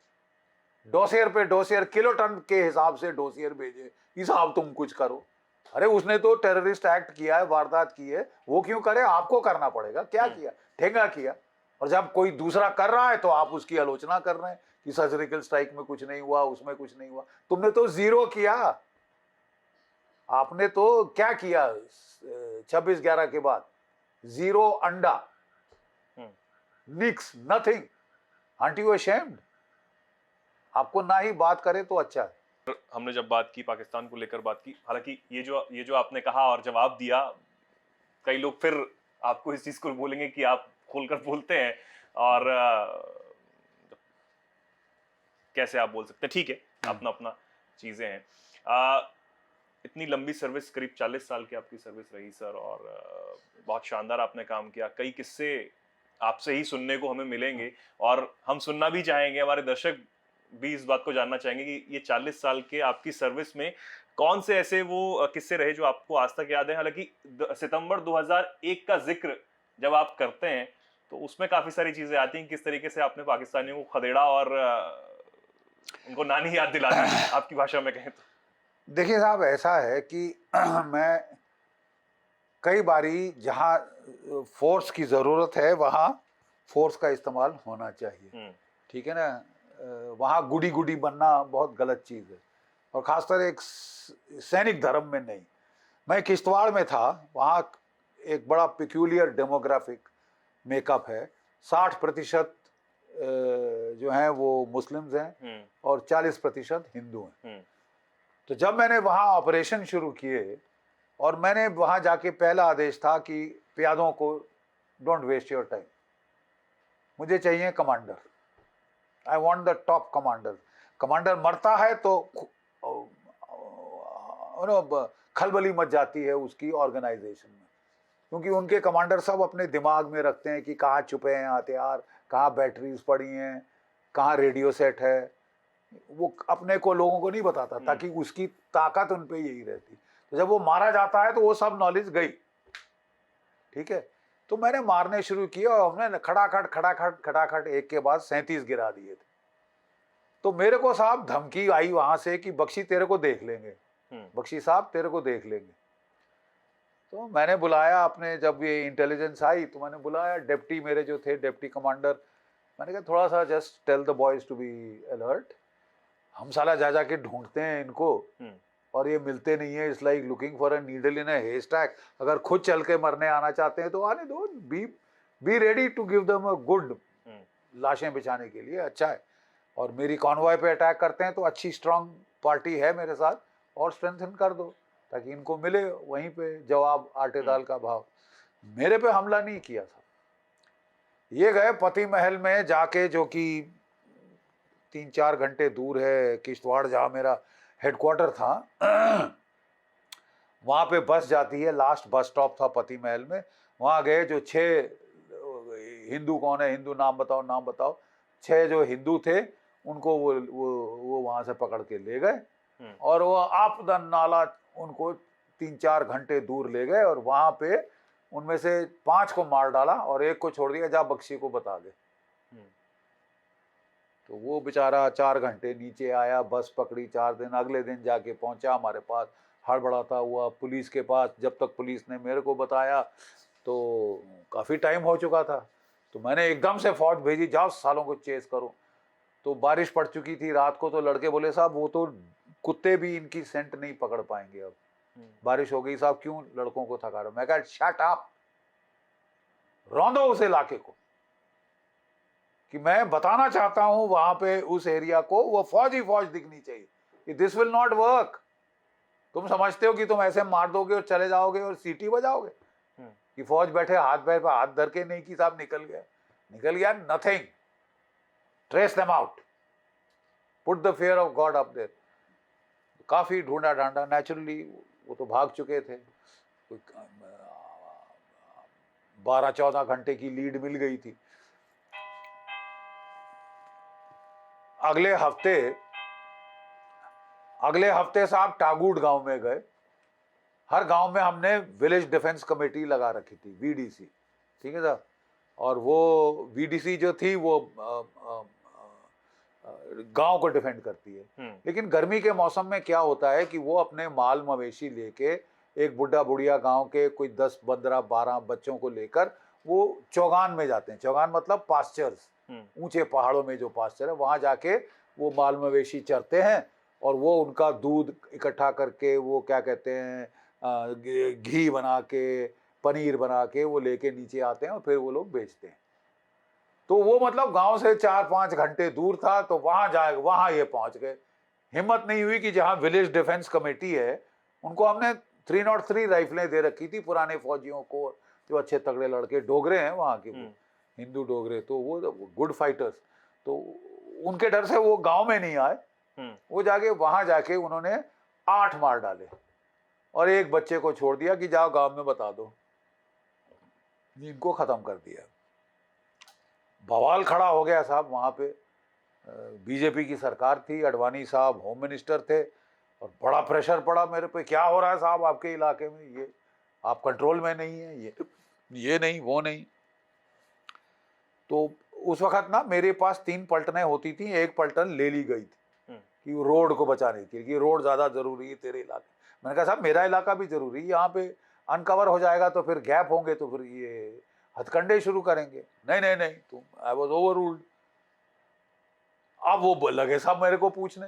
B: डोसियर पे डोसियर, किलो टन के हिसाब से डोसियर भेजे, हिसाब तुम कुछ करो। अरे उसने तो टेररिस्ट एक्ट किया है, वारदात की है, वो क्यों करे? आपको करना पड़ेगा। क्या किया? ठेंगा किया। और जब कोई दूसरा कर रहा है तो आप उसकी आलोचना कर रहे हैं कि सर्जिकल स्ट्राइक में कुछ नहीं हुआ, उसमें कुछ नहीं हुआ। तुमने तो जीरो किया। आपने तो क्या किया 26/11 के बाद? जीरो अंडा, निक्स, नथिंग। Aunt you ashamed? आपको ना ही बात करे तो अच्छा है।
A: हमने जब बात की, पाकिस्तान को लेकर बात की, हालांकि ये जो आपने कहा और जवाब दिया, कई लोग फिर आपको इस चीज को बोलेंगे कि आप खोलकर बोलते हैं और कैसे आप बोल सकते हैं। ठीक है, अपना अपना चीजें हैं। इतनी लंबी सर्विस, करीब 40 साल की आपकी सर्विस रही सर, और बहुत शानदार आपने काम किया। कई किस्से आपसे ही सुनने को हमें मिलेंगे और हम सुनना भी चाहेंगे, हमारे दर्शक भी इस बात को जानना चाहेंगे कि ये 40 साल के आपकी सर्विस में कौन से ऐसे वो किस्से रहे जो आपको आज तक याद है। हालांकि सितंबर 2001 का जिक्र जब आप करते हैं तो उसमें काफी सारी चीजें आती हैं, किस तरीके से आपने पाकिस्तानियों को खदेड़ा और उनको नानी याद दिला दी, आपकी भाषा में कहें तो।
B: देखिए साहब, ऐसा है कि मैं कई बारी जहाँ फोर्स की ज़रूरत है वहाँ फोर्स का इस्तेमाल होना चाहिए, ठीक है ना। वहाँ गुडी गुडी बनना बहुत गलत चीज़ है, और ख़ासकर एक सैनिक धर्म में नहीं। मैं किश्तवाड़ में था, वहाँ एक बड़ा पिक्यूलियर डेमोग्राफिक मेकअप है। 60% जो हैं वो मुस्लिम्स हैं और 40% हिंदू हैं। तो जब मैंने वहाँ ऑपरेशन शुरू किए और मैंने वहाँ जाके पहला आदेश था कि प्यादों को डोंट वेस्ट योर टाइम, मुझे चाहिए commander, I want the top commander. Commander मरता है तो खलबली मच जाती है उसकी ऑर्गेनाइजेशन में, क्योंकि उनके कमांडर सब अपने दिमाग में रखते हैं कि कहाँ छुपे हैं हथियार, कहाँ बैटरीज पड़ी हैं, कहाँ रेडियो सेट है। वो अपने को लोगों को नहीं बताता ताकि उसकी ताकत उन पे यही रहती। तो जब वो मारा जाता है तो वो सब नॉलेज गई, ठीक है। तो मैंने मारने शुरू किए और हमने खड़ाखट एक के बाद 37 गिरा दिए थे। तो मेरे को साहब धमकी आई वहां से कि बख्शी तेरे को देख लेंगे, बख्शी साहब तेरे को देख लेंगे। तो मैंने बुलाया अपने, जब ये इंटेलिजेंस आई तो मैंने बुलाया डिप्टी, मेरे जो थे डिप्टी कमांडर, मैंने कहा थोड़ा सा just tell the boys to be alert. हम साला जा जाके ढूंढते हैं इनको और ये मिलते नहीं है। It's like looking for a needle in a haystack. अगर खुद चल के मरने आना चाहते हैं तो आने दो, be ready to give them a good, लाशें बिछाने के लिए अच्छा है। और मेरी कॉन्वॉय पे अटैक करते हैं तो अच्छी स्ट्रांग पार्टी है मेरे साथ, और स्ट्रेंथन कर दो ताकि इनको मिले वहीं पे जवाब, आटे दाल का भाव। मेरे पे हमला नहीं किया था। ये गए पति महल में जाके, जो कि 3-4 घंटे दूर है किश्तवाड़, जहाँ मेरा हेडक्वार्टर था। वहाँ पे बस जाती है, लास्ट बस स्टॉप था पति महल में। वहाँ गए, जो 6 हिंदू, कौन है हिंदू, नाम बताओ नाम बताओ। 6 जो हिंदू थे उनको वो वहाँ से पकड़ के ले गए और वो आप द नाला उनको 3-4 घंटे दूर ले गए और वहाँ पे उनमें से 5 को मार डाला और एक को छोड़ दिया, जा बख्शी को बता दे। तो वो बेचारा 4 घंटे नीचे आया, बस पकड़ी, 4 दिन, अगले दिन जाके पहुंचा हमारे पास, हड़बड़ाता हुआ पुलिस के पास। जब तक पुलिस ने मेरे को बताया तो काफ़ी टाइम हो चुका था। तो मैंने एकदम से फौज भेजी, जाओ सालों को चेस करो। तो बारिश पड़ चुकी थी रात को, तो लड़के बोले साहब वो तो कुत्ते भी इनकी सेंट नहीं पकड़ पाएंगे, अब बारिश हो गई साहब, क्यों लड़कों को थका रहे हो। मैं कहा शट अप, रौंदो उस इलाके को, कि मैं बताना चाहता हूं वहां पे उस एरिया को, वो फौज ही फौज दिखनी चाहिए। This will not work. तुम समझते हो कि तुम ऐसे मार दोगे और चले जाओगे और सीटी बजाओगे कि फौज बैठे हाथ पैर पर हाथ धर के, नहीं कि साहब निकल गया, nothing, trace them out, put the fear of God up there. काफी ढूंढा डांडा, नेचुरली वो तो भाग चुके थे। 12-14 घंटे की लीड मिल गई थी। अगले हफ्ते साहब टागूड गांव में गए। हर गांव में हमने विलेज डिफेंस कमेटी लगा रखी थी, वीडीसी, ठीक है साहब। और वो वीडीसी जो थी वो गांव को डिफेंड करती है। लेकिन गर्मी के मौसम में क्या होता है कि वो अपने माल मवेशी लेके, एक बुढ़ा बुढ़िया गांव के कोई 10 15 12 बच्चों को लेकर वो चौगान में जाते हैं। चौगान मतलब पास्चर्स, ऊंचे पहाड़ों में जो पास्चर है वहां जाके वो माल मवेशी चरते हैं और वो उनका दूध इकट्ठा करके वो क्या कहते हैं घी बना के, पनीर बना के वो लेके नीचे आते हैं और फिर वो लोग बेचते हैं। तो वो मतलब गांव से 4-5 घंटे दूर था, तो वहां ये पहुंच गए। हिम्मत नहीं हुई कि जहां विलेज डिफेंस कमेटी है, उनको हमने 303 राइफलें दे रखी थी पुराने फौजियों को, जो अच्छे तगड़े लड़के डोगरे हैं वहां के, वो हिंदू डोगरे, तो वो गुड फाइटर्स, तो उनके डर से वो गांव में नहीं आए। वो जाके वहां जाके उन्होंने 8 मार डाले और एक बच्चे को छोड़ दिया कि जाओ गांव में बता दो। इनको खत्म कर दिया। बवाल खड़ा हो गया साहब वहां पे। बीजेपी की सरकार थी, अडवाणी साहब होम मिनिस्टर थे और बड़ा प्रेशर पड़ा मेरे पे, क्या हो रहा है साहब आपके इलाके में, ये आप कंट्रोल में नहीं है, ये नहीं वो नहीं। तो उस वक्त ना मेरे पास 3 पलटनें होती थी, एक पलटन ले ली गई थी कि रोड को बचाने के लिए, रोड ज्यादा जरूरी है तेरे इलाके। मैंने कहा साहब मेरा इलाका भी जरूरी है, यहाँ पे अनकवर हो जाएगा तो फिर गैप होंगे तो फिर ये हथकंडे शुरू करेंगे। नहीं तुम, आई वॉज ओवर रूल्ड। अब वो लगे साहब मेरे को पूछने,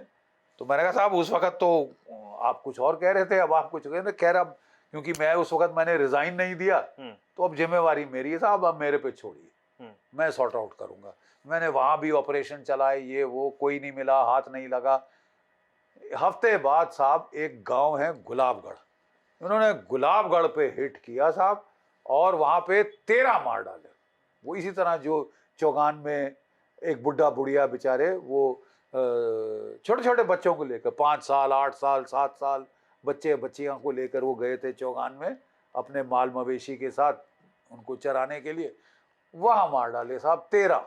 B: तो मैंने कहा साहब उस वक्त तो आप कुछ और कह रहे थे, अब आप कुछ कह रहे, अब क्योंकि मैं उस वक्त मैंने रिजाइन नहीं दिया तो अब जिम्मेवारी मेरी है साहब, अब मेरे पे छोड़िए, मैं सॉर्ट आउट करूंगा। मैंने वहां भी ऑपरेशन चलाए, ये वो, कोई नहीं मिला, हाथ नहीं लगा। हफ्ते बाद साहब एक गांव है गुलाबगढ़, उन्होंने गुलाबगढ़ पे हिट किया साहब और वहां पे 13 मार डाले। वो इसी तरह जो चौगान में एक बुढ़ा बुढ़िया बेचारे वो छोटे छोटे बच्चों को लेकर, 5 साल 8 साल 7 साल बच्चे बच्चियों को लेकर वो गए थे चौगान में अपने माल मवेशी के साथ उनको चराने के लिए, वहां मार डाले साहब 13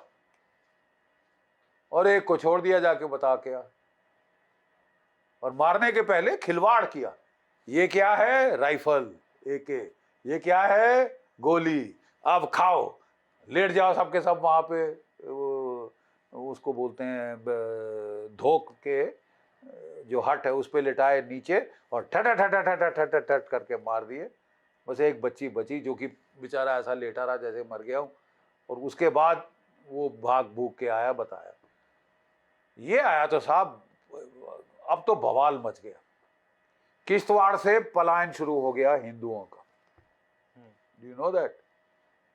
B: और एक को छोड़ दिया जाके बता क्या। और मारने के पहले खिलवाड़ किया, ये क्या है राइफल एके, ये क्या है गोली, अब खाओ, लेट जाओ सबके सब वहां पे, उसको बोलते हैं धोक के जो हट है उस पे लिटाए नीचे और ठट ठट ठट ठट ठट ठट करके मार दिए। बस एक बच्ची बची जो कि बेचारा ऐसा लेटा रहा जैसे मर गया हूं, और उसके बाद वो भाग भूग के आया, बताया ये आया तो साहब अब तो बवाल मच गया। किश्तवाड़ से पलायन शुरू हो गया हिंदुओं का, डू यू नो दैट?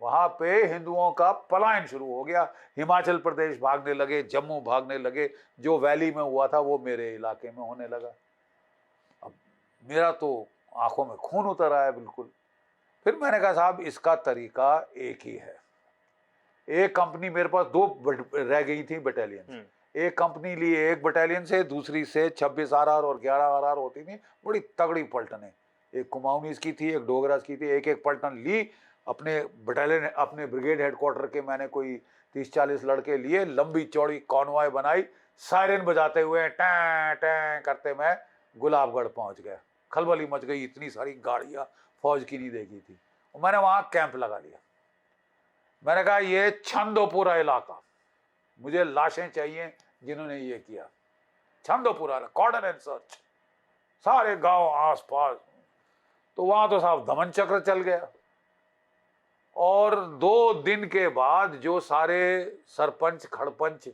B: वहां पे हिंदुओं का पलायन शुरू हो गया, हिमाचल प्रदेश भागने लगे, जम्मू भागने लगे, जो वैली में हुआ था वो मेरे इलाके में होने लगा। अब मेरा तो आंखों में खून उतर आया बिल्कुल। फिर मैंने कहा साहब इसका तरीका एक ही है। एक कंपनी, मेरे पास 2 रह गई थी बटालियन, एक कंपनी ली एक बटालियन से, दूसरी से 26 RR और 11 RR होती थी, बड़ी तगड़ी पलटनें, एक कुमाऊनीज की थी, एक डोगरास की थी, एक पलटन ली अपने बटालियन, अपने ब्रिगेड हेडक्वार्टर के मैंने कोई 30-40 लड़के लिए, लंबी चौड़ी कॉन्वॉय बनाई, सायरन बजाते हुए टैं टैं करते मैं गुलाबगढ़ पहुंच गया। खलबली मच गई, इतनी सारी गाड़ियां फौज की नहीं देखी थी, और मैंने वहां कैंप लगा लिया। मैंने कहा ये छंदोपुरा इलाका, मुझे लाशें चाहिए जिन्होंने ये किया, छंदोपुरा कॉर्डन एंड सर्च, सारे गांव आस पास। तो वहां तो साहब दमन चक्र चल गया। और 2 दिन के बाद जो सारे सरपंच खड़पंच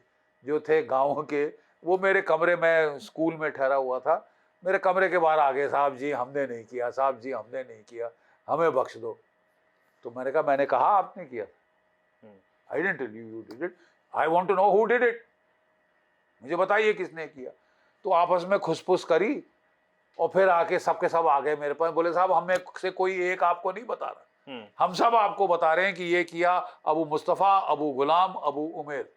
B: जो थे गांव के, वो मेरे कमरे में, स्कूल में ठहरा हुआ था, मेरे कमरे के बाहर आ गए, साहब जी हमने नहीं किया, साहब जी हमने नहीं किया, हमें बख्श दो। तो मैंने कहा आपने किया? I didn't tell you did it, I want to know who did it, मुझे बताइए किसने किया। तो आपस में खुसफुस करी और फिर आके सबके सब आ गए मेरे पास, बोले साहब हमें से कोई एक आपको नहीं बता रहा, हम सब आपको बता रहे हैं कि ये किया अबू मुस्तफ़ा, अबू गुलाम, अबू उमेर,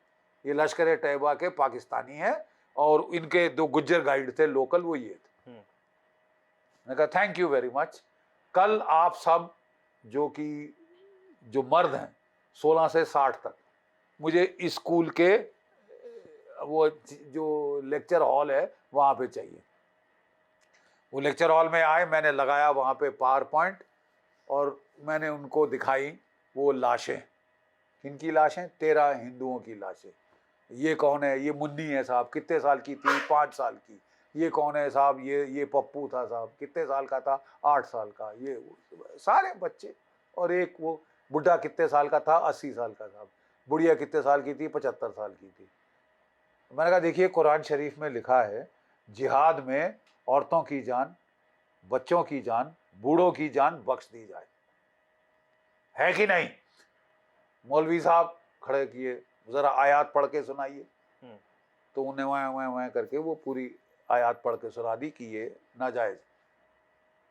B: ये लश्कर तैयबा के पाकिस्तानी हैं और इनके 2 गुज्जर गाइड थे लोकल, वो ये थे। मैंने कहा थैंक यू वेरी मच, कल आप सब जो मर्द हैं 16 से 60 तक, मुझे स्कूल के वो जो लेक्चर हॉल है वहां पे चाहिए। वो लेक्चर हॉल में आए, मैंने लगाया वहां पे पावर पॉइंट और मैंने उनको दिखाई वो लाशें किनकी लाशें? 13 हिंदुओं की लाशें। ये कौन है? ये मुन्नी है साहब, कितने साल की थी? 5 साल की। ये कौन है साहब? ये पप्पू था साहब, कितने साल का था? 8 साल का। ये सारे बच्चे। और एक वो बुढ़ा कितने साल का था? 80 साल का साहब। बुढ़िया कितने साल की थी? 75 साल की थी। मैंने कहा देखिए, कुरान शरीफ में लिखा है जिहाद में औरतों की जान, बच्चों की जान, बूढ़ों की जान बख्श दी जाए, है कि नहीं? मौलवी साहब खड़े किए, जरा आयत पढ़ के सुनाइए। तो उन्हें वह करके वो पूरी आयत पढ़ के सुना दी कि ये नाजायज।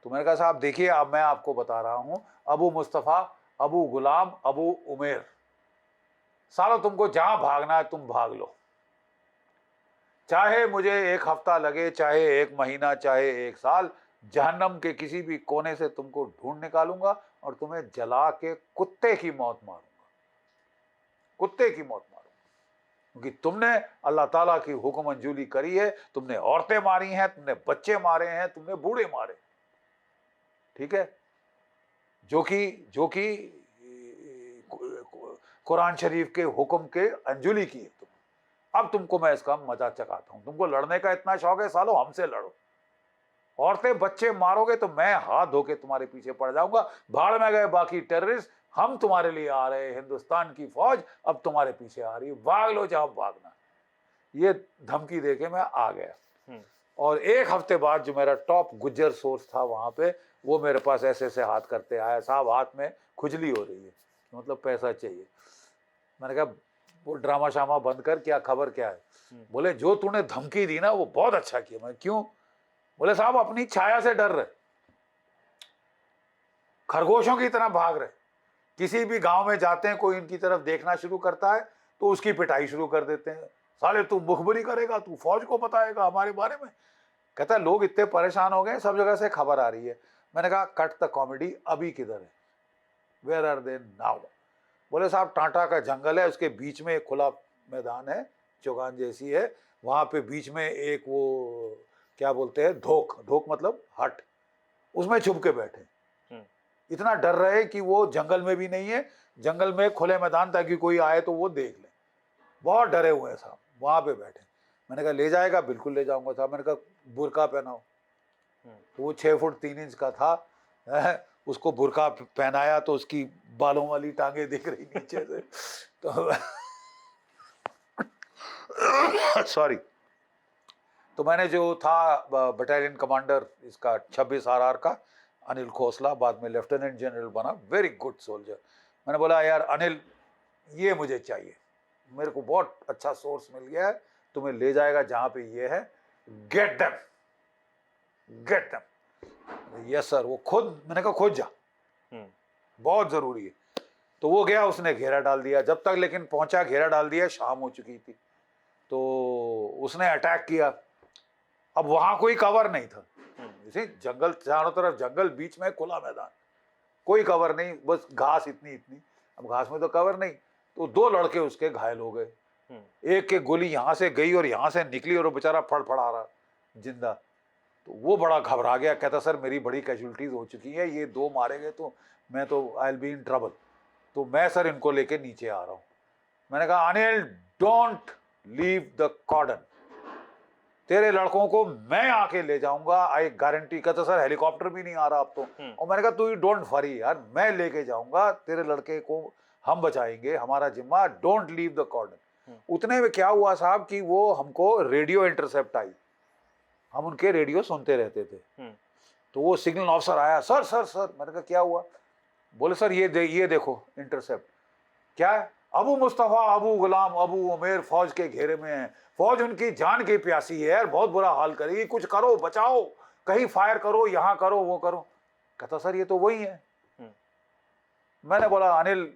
B: तो मैंने कहा साहब देखिए, अब मैं आपको बता रहा हूं, अबू मुस्तफ़ा, अबू गुलाम, अबू उमेर, सालों तुमको जहां भागना है तुम भाग लो, चाहे मुझे 1 हफ्ता लगे, चाहे 1 महीना, चाहे 1 साल, जहन्नम के किसी भी कोने से तुमको ढूंढ निकालूंगा और तुम्हें जला के कुत्ते की मौत मारूंगा, कुत्ते की मौत मारूंगा। क्योंकि तुमने अल्लाह ताला की हुक्म मंजूरी करी है, तुमने औरतें मारी हैं, तुमने बच्चे मारे हैं, तुमने बूढ़े मारे, ठीक है, जो कि कुरान शरीफ के हुक्म के अंजुली की है तुम। अब तुमको मैं इसका मजा चखाता हूं। तुमको लड़ने का इतना शौक है, सालो हमसे लड़ो। औरतें बच्चे मारोगे तो मैं हाथ धो के तुम्हारे पीछे पड़ जाऊंगा। भाड़ में गए बाकी टेररिस्ट, हम तुम्हारे लिए आ रहे हैं, हिंदुस्तान की फौज अब तुम्हारे पीछे आ रही है, भाग लो जहां भागना। ये धमकी देके मैं आ गया। और 1 हफ्ते बाद जो मेरा टॉप गुज्जर सोर्स था वहां पे, वो मेरे पास ऐसे ऐसे हाथ करते आया, साहब हाथ में खुजली हो रही है, मतलब पैसा चाहिए। मैंने कहा वो ड्रामा शामा बंद कर, क्या खबर क्या है? बोले जो तूने धमकी दी ना वो बहुत अच्छा किया। मैं क्यों? बोले साहब अपनी छाया से डर रहे, खरगोशों की तरह भाग रहे। किसी भी गांव में जाते हैं, कोई इनकी तरफ देखना शुरू करता है तो उसकी पिटाई शुरू कर देते हैं। साले तू मुखबरी करेगा, तू फौज को बताएगा हमारे बारे में। कहता है लोग इतने परेशान हो गए, सब जगह से खबर आ रही है। मैंने कहा कट द कॉमेडी, अभी किधर है? Where are they now? बोले साहब टाटा का जंगल है, उसके बीच में एक खुला मैदान है, चौगान जैसी है, वहां पे बीच में एक वो क्या बोलते हैं, धोक मतलब हट, उसमें छुप के बैठे। इतना डर रहे कि वो जंगल में भी नहीं है, जंगल में खुले मैदान, ताकि कोई आए तो वो देख ले। बहुत डरे हुए हैं साहब, वहां पे बैठे। मैंने कहा ले जाएगा? बिल्कुल ले जाऊंगा साहब। मैंने कहा बुर्का पहनाओ। वो 6 फुट 3 इंच का था, उसको बुर्का पहनाया तो उसकी बालों वाली टांगे दिख रही नीचे से। तो सॉरी। तो मैंने जो था बटालियन कमांडर इसका 26 RR का, अनिल खोसला, बाद में लेफ्टिनेंट जनरल बना, वेरी गुड सोल्जर। मैंने बोला यार अनिल ये मुझे चाहिए, मेरे को बहुत अच्छा सोर्स मिल गया है, तुम्हें ले जाएगा जहां पे ये है, get them, get them. Yes sir. वो खुद, मैंने कहा खुद जा, बहुत जरूरी है। तो वो गया, उसने घेरा डाल दिया। जब तक लेकिन पहुंचा, घेरा डाल दिया, शाम हो चुकी थी। तो उसने अटैक किया। अब वहां कोई कवर नहीं था, जंगल चारों तरफ, जंगल बीच में खुला मैदान, कोई कवर नहीं, बस घास इतनी इतनी। अब घास में तो कवर नहीं, तो 2 लड़के उसके घायल हो गए। एक के गोली यहां से गई और यहां से निकली और वो बेचारा फड़फड़ा रहा जिंदा। तो वो बड़ा घबरा गया, कहता सर मेरी बड़ी कैजुअलिटीज हो चुकी है, ये 2 मारे गए तो मैं तो I will be in trouble, तो मैं सर इनको लेके नीचे आ रहा हूं। मैंने कहा अनिल डोंट लीव द कॉर्डन, तेरे लड़कों को मैं आके ले जाऊंगा, आई गारंटी। कहता सर हेलीकॉप्टर भी नहीं आ रहा अब तो। और मैंने कहा तू डोंट वरी यार, मैं लेके जाऊंगा, तेरे लड़के को हम बचाएंगे, हमारा जिम्मा, डोंट लीव द कॉर्डन। उतने में क्या हुआ साहब कि वो हमको रेडियो इंटरसेप्ट आई, हम उनके रेडियो सुनते रहते थे। तो वो सिग्नल ऑफिसर आया, सर सर सर। मैंने कहा क्या हुआ? बोले सर ये देखो इंटरसेप्ट। क्या है? अबू मुस्तफा, अबू गुलाम, अबू उमेर फौज के घेरे में है, फौज उनकी जान की प्यासी है यार, बहुत बुरा हाल करेगी, कुछ करो, बचाओ, कहीं फायर करो, यहां करो, वो करो। कहता सर ये तो वही है। मैंने बोला अनिल,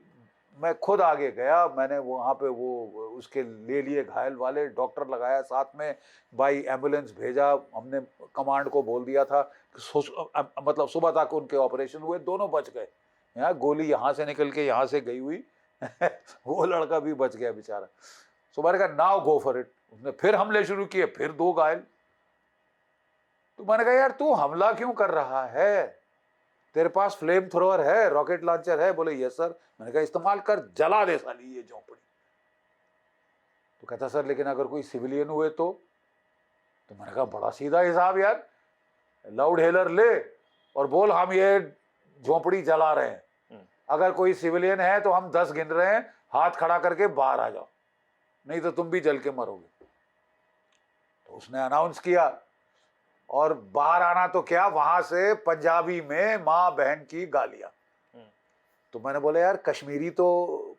B: मैं खुद आगे गया, मैंने वहां पे वो उसके ले लिए घायल वाले, डॉक्टर लगाया साथ में, बाई एम्बुलेंस भेजा हमने, कमांड को बोल दिया था, मतलब सुबह तक उनके ऑपरेशन हुए, दोनों बच गए। यहाँ गोली यहाँ से निकल के यहाँ से गई हुई वो लड़का भी बच गया बेचारा। सो मैंने कहा नाउ गो फॉर इट। उसने फिर हमले शुरू किए, फिर 2 घायल। तो मैंने कहा यार तू हमला क्यों कर रहा है? तेरे पास फ्लेम थ्रोअर है, रॉकेट लॉन्चर है? बोले यस सर। मैंने कहा इस्तेमाल कर, जला दे साली ये झोपड़ी। तो कहता सर लेकिन अगर कोई सिविलियन हुए तो मैंने कहा बड़ा सीधा हिसाब यार, लाउड हेलर ले और बोल हम ये झोपड़ी जला रहे हैं, अगर कोई सिविलियन है तो हम 10 गिन रहे हैं, हाथ खड़ा करके बाहर आ जाओ, नहीं तो तुम भी जल के मरोगे। तो उसने अनाउंस किया और बाहर आना तो क्या, वहां से पंजाबी में माँ बहन की गालियां। तो मैंने बोला यार कश्मीरी तो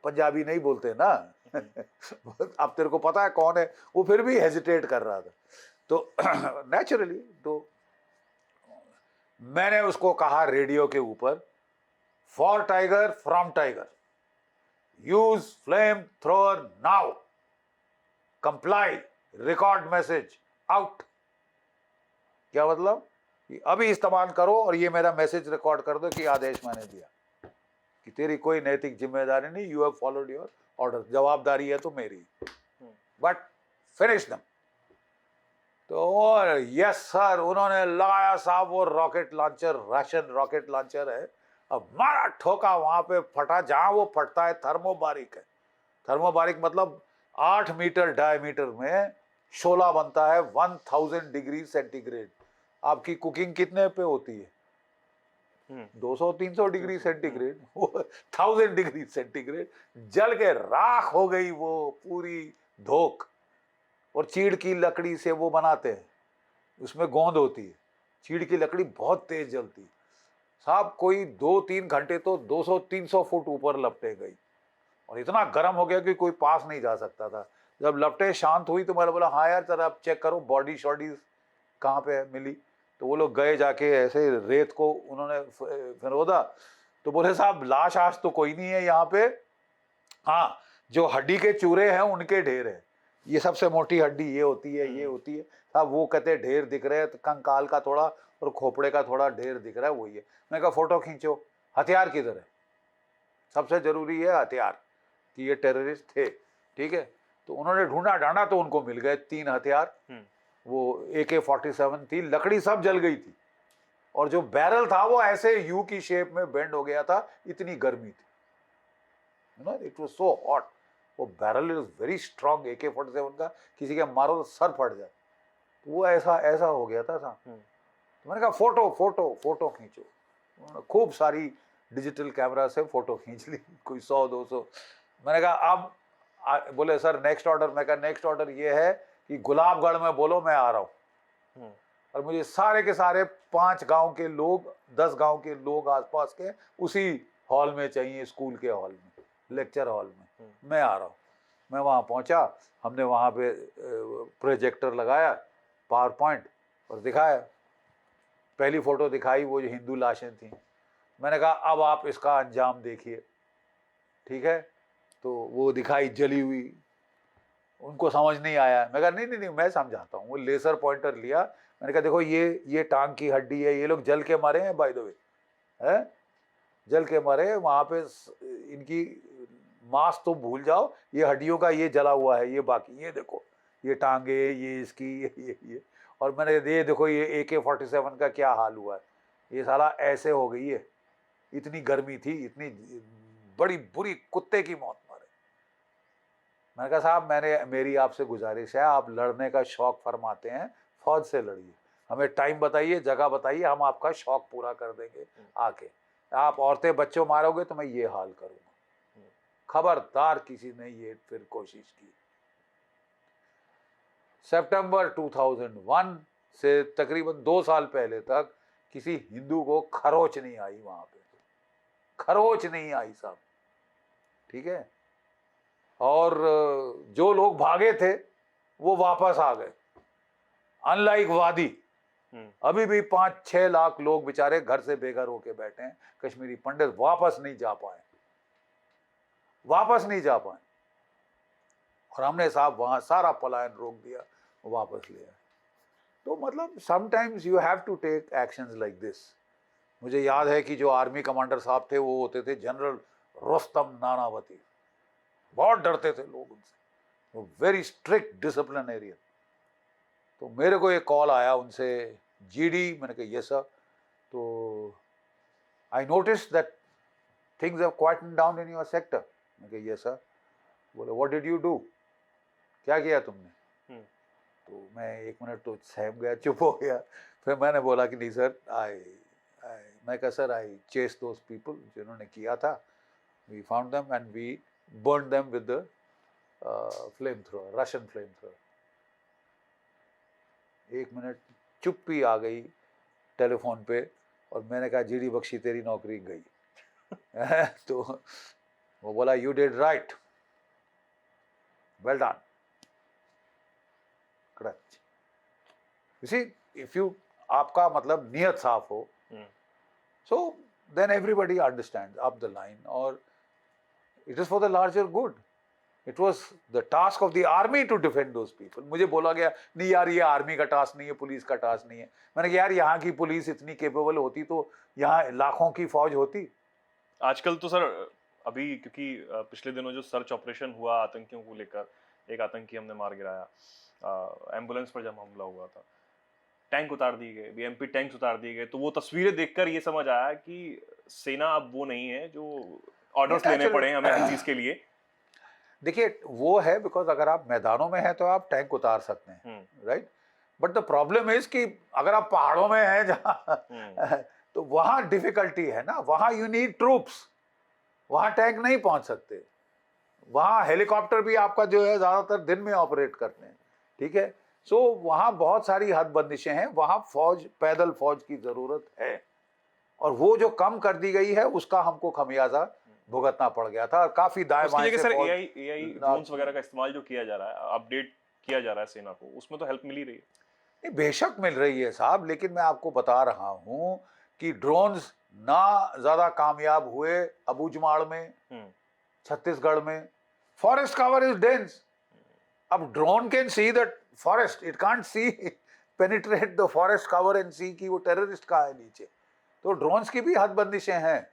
B: पंजाबी नहीं बोलते ना अब तेरे को पता है कौन है। वो फिर भी हेजिटेट कर रहा था। तो नेचुरली तो मैंने उसको कहा रेडियो के ऊपर, for tiger from tiger, use flame thrower now, comply, record message out. क्या मतलब कि अभी इस्तेमाल करो और ये मेरा मैसेज रिकॉर्ड कर दो कि आदेश मैंने दिया, कि तेरी कोई नैतिक जिम्मेदारी नहीं, you have followed your order, जवाबदारी है तो मेरी, बट फिनिश दम। तो और यस सर, उन्होंने लगाया साहब वो rocket launcher, ration rocket launcher है, अब मारा ठोका, वहां पे फटा, जहां वो फटता है थर्मोबारिक है। थर्मोबारिक मतलब 8 मीटर डायमीटर में शोला बनता है 1000 डिग्री सेंटीग्रेड। आपकी कुकिंग कितने पे होती है? 200-300 डिग्री सेंटीग्रेड, 1000 डिग्री सेंटीग्रेड, जल के राख हो गई वो पूरी धोख। और चीड़ की लकड़ी से वो बनाते हैं, उसमें गोंद होती है, चीड़ की लकड़ी बहुत तेज जलती है साहब। कोई 2-3 घंटे तो 200-300 फुट ऊपर लपटे गई और इतना गर्म हो गया कि कोई पास नहीं जा सकता था। जब लपटे शांत हुई तो मैंने बोला हाँ यार जरा आप चेक करो बॉडी शॉडी कहाँ पे मिली। तो वो लोग गए, जाके ऐसे रेत को उन्होंने फिरोदा, तो बोले साहब लाश आज तो कोई नहीं है यहाँ पे, हाँ जो हड्डी के चूरे हैं उनके ढेर है, ये सबसे मोटी हड्डी ये होती है, ये होती है साहब। वो कहते ढेर दिख रहे हैं, तो कंकाल का थोड़ा और खोपड़े का थोड़ा ढेर दिख रहा है, वही है। मैंने कहा फोटो खींचो, हथियार किधर है? सबसे जरूरी है हथियार कि ये टेररिस्ट थे, ठीक है। तो उन्होंने ढूंढा ढांढा तो उनको मिल गए 3 हथियार, वो AK-47 थी, लकड़ी सब जल गई थी, और जो बैरल था वो ऐसे यू की शेप में बेंड हो गया था, इतनी गर्मी थी, इट वाज सो हॉट। वो barrel is very strong, AK-47 का किसी के मारो तो सर फट जाए, तो वो ऐसा हो गया था साहब। तो मैंने कहा फोटो फोटो फोटो खींचो, उन्होंने खूब सारी डिजिटल कैमरा से फोटो खींच ली, कोई 100-200। मैंने कहा अब बोले सर नेक्स्ट ऑर्डर। मैं कहा नेक्स्ट ऑर्डर ये है कि गुलाबगढ़ में बोलो मैं आ रहा हूँ, और मुझे सारे के सारे 5 गांव के लोग, 10 गांव के लोग आसपास के उसी हॉल में चाहिए, स्कूल के हॉल में, लेक्चर हॉल में मैं आ रहा हूँ। मैं वहाँ पहुँचा, हमने वहाँ पे प्रोजेक्टर लगाया, पावर पॉइंट, और दिखाया। पहली फोटो दिखाई, वो जो हिंदू लाशें थी। मैंने कहा अब आप इसका अंजाम देखिए, ठीक है। तो वो दिखाई जली हुई, उनको समझ नहीं आया। मैं कहा नहीं मैं समझाता हूँ। वो लेजर पॉइंटर लिया, मैंने कहा देखो ये टांग की हड्डी है, ये लोग जल के मरे हैं बाय द वे, है जल के मरे, वहाँ पे इनकी मांस तो भूल जाओ, ये हड्डियों का ये जला हुआ है, ये बाकी ये देखो, ये टांगे, ये इसकी ये। और मैंने ये देखो ये AK-47 का क्या हाल हुआ है, ये साला ऐसे हो गई है, इतनी गर्मी थी, इतनी बड़ी बुरी कुत्ते की मौत मारे। मैंने कहा साहब मेरी आपसे गुजारिश है, आप लड़ने का शौक फरमाते हैं, फौज से लड़िए, हमें टाइम बताइए, जगह बताइए, हम आपका शौक पूरा कर देंगे आके। आप औरतें बच्चों मारोगे तो मैं ये हाल करूंगा। खबरदार किसी ने ये फिर कोशिश की। सितंबर 2001 से तकरीबन 2 साल पहले तक किसी हिंदू को खरोच नहीं आई, वहां पे खरोच नहीं आई साहब, ठीक है। और जो लोग भागे थे वो वापस आ गए, अनलाइक वादी। अभी भी 5-6 लाख लोग बेचारे घर से बेघर होके बैठे हैं, कश्मीरी पंडित वापस नहीं जा पाए। और हमने साहब वहां सारा पलायन रोक दिया, वापस ले आए। तो मतलब sometimes you have to take actions like this. मुझे याद है कि जो आर्मी कमांडर साहब थे वो होते थे जनरल रुस्तम नानावती, बहुत डरते थे लोग उनसे, वो वेरी स्ट्रिक्ट डिसिप्लिनरियन। तो मेरे को एक कॉल आया उनसे, GD, मैंने कहा यस सर। तो I noticed that things have quietened down in your sector. मैं कहा yes sir. बोले what did you do? क्या किया तुमने? तो मैं 1 मिनट तो सहम गया, चुप हो गया। फिर मैंने बोला कि नहीं सर, मैं कहा sir I chase those people जिन्होंने किया था, we found them and we burn them with the flame thrower, Russian flame thrower. 1 minute चुप्पी आ गई टेलीफोन पे और मैंने कहा जीडी बख्शी तेरी नौकरी गई। तो वो बोला you did right, well done. You see, if you आपका मतलब नियत साफ हो, so then everybody understands up the line, और it is for the larger good. It was the task of the army to defend those people. मुझे बोला गया नहीं यार ये आर्मी का टास्क नहीं है, पुलिस का टास्क नहीं है। मैंने कहा यार यहाँ की पुलिस इतनी केपेबल होती तो यहाँ लाखों की फौज होती।
A: आजकल तो सर अभी क्योंकि पिछले दिनों जो सर्च ऑपरेशन हुआ आतंकियों को लेकर, एक आतंकी हमने मार गिराया, एम्बुलेंस पर जब हमला हुआ था, टैंक उतार दिए गए, बीएमपी टैंक्स उतार दिए गए, तो वो तस्वीरें देखकर ये समझ आया कि सेना अब वो नहीं है जो ऑर्डर्स लेने पड़े हमें हर चीज के लिए।
B: देखिए वो है बिकॉज अगर आप मैदानों में हैं तो आप टैंक उतार सकते हैं, right, but the problem is कि अगर आप पहाड़ों में हैं जहाँ तो वहाँ डिफिकल्टी है ना, वहाँ यू नीड ट्रूप्स, वहाँ टैंक नहीं पहुँच सकते, वहाँ हेलीकॉप्टर भी आपका जो है ज़्यादातर दिन में ऑपरेट करते हैं, ठीक है। सो वहाँ बहुत सारी हद बंदिशें हैं, वहाँ फौज, पैदल फौज की ज़रूरत है, और वो जो कम कर दी गई है उसका हमको खमियाजा भुगतना पड़ गया था। काफ़ी दाएं बाएं से
A: सर एआई ड्रोन्स वगैरह का इस्तेमाल जो किया जा रहा है, अपडेट किया जा रहा है सेना को, उसमें तो हेल्प मिल ही रही है।
B: नहीं बेशक मिल रही है साहब, लेकिन मैं आपको बता रहा हूँ कि ड्रोन्स ना ज़्यादा कामयाब हुए अबूजमाड़ में, छत्तीसगढ़ में। Forest cover is dense. अब drone can see that forest, it can't see penetrate the forest cover and see कि वो टेररिस्ट कहाँ है नीचे। तो ड्रोन्स की भी हद बंदिशें हैं।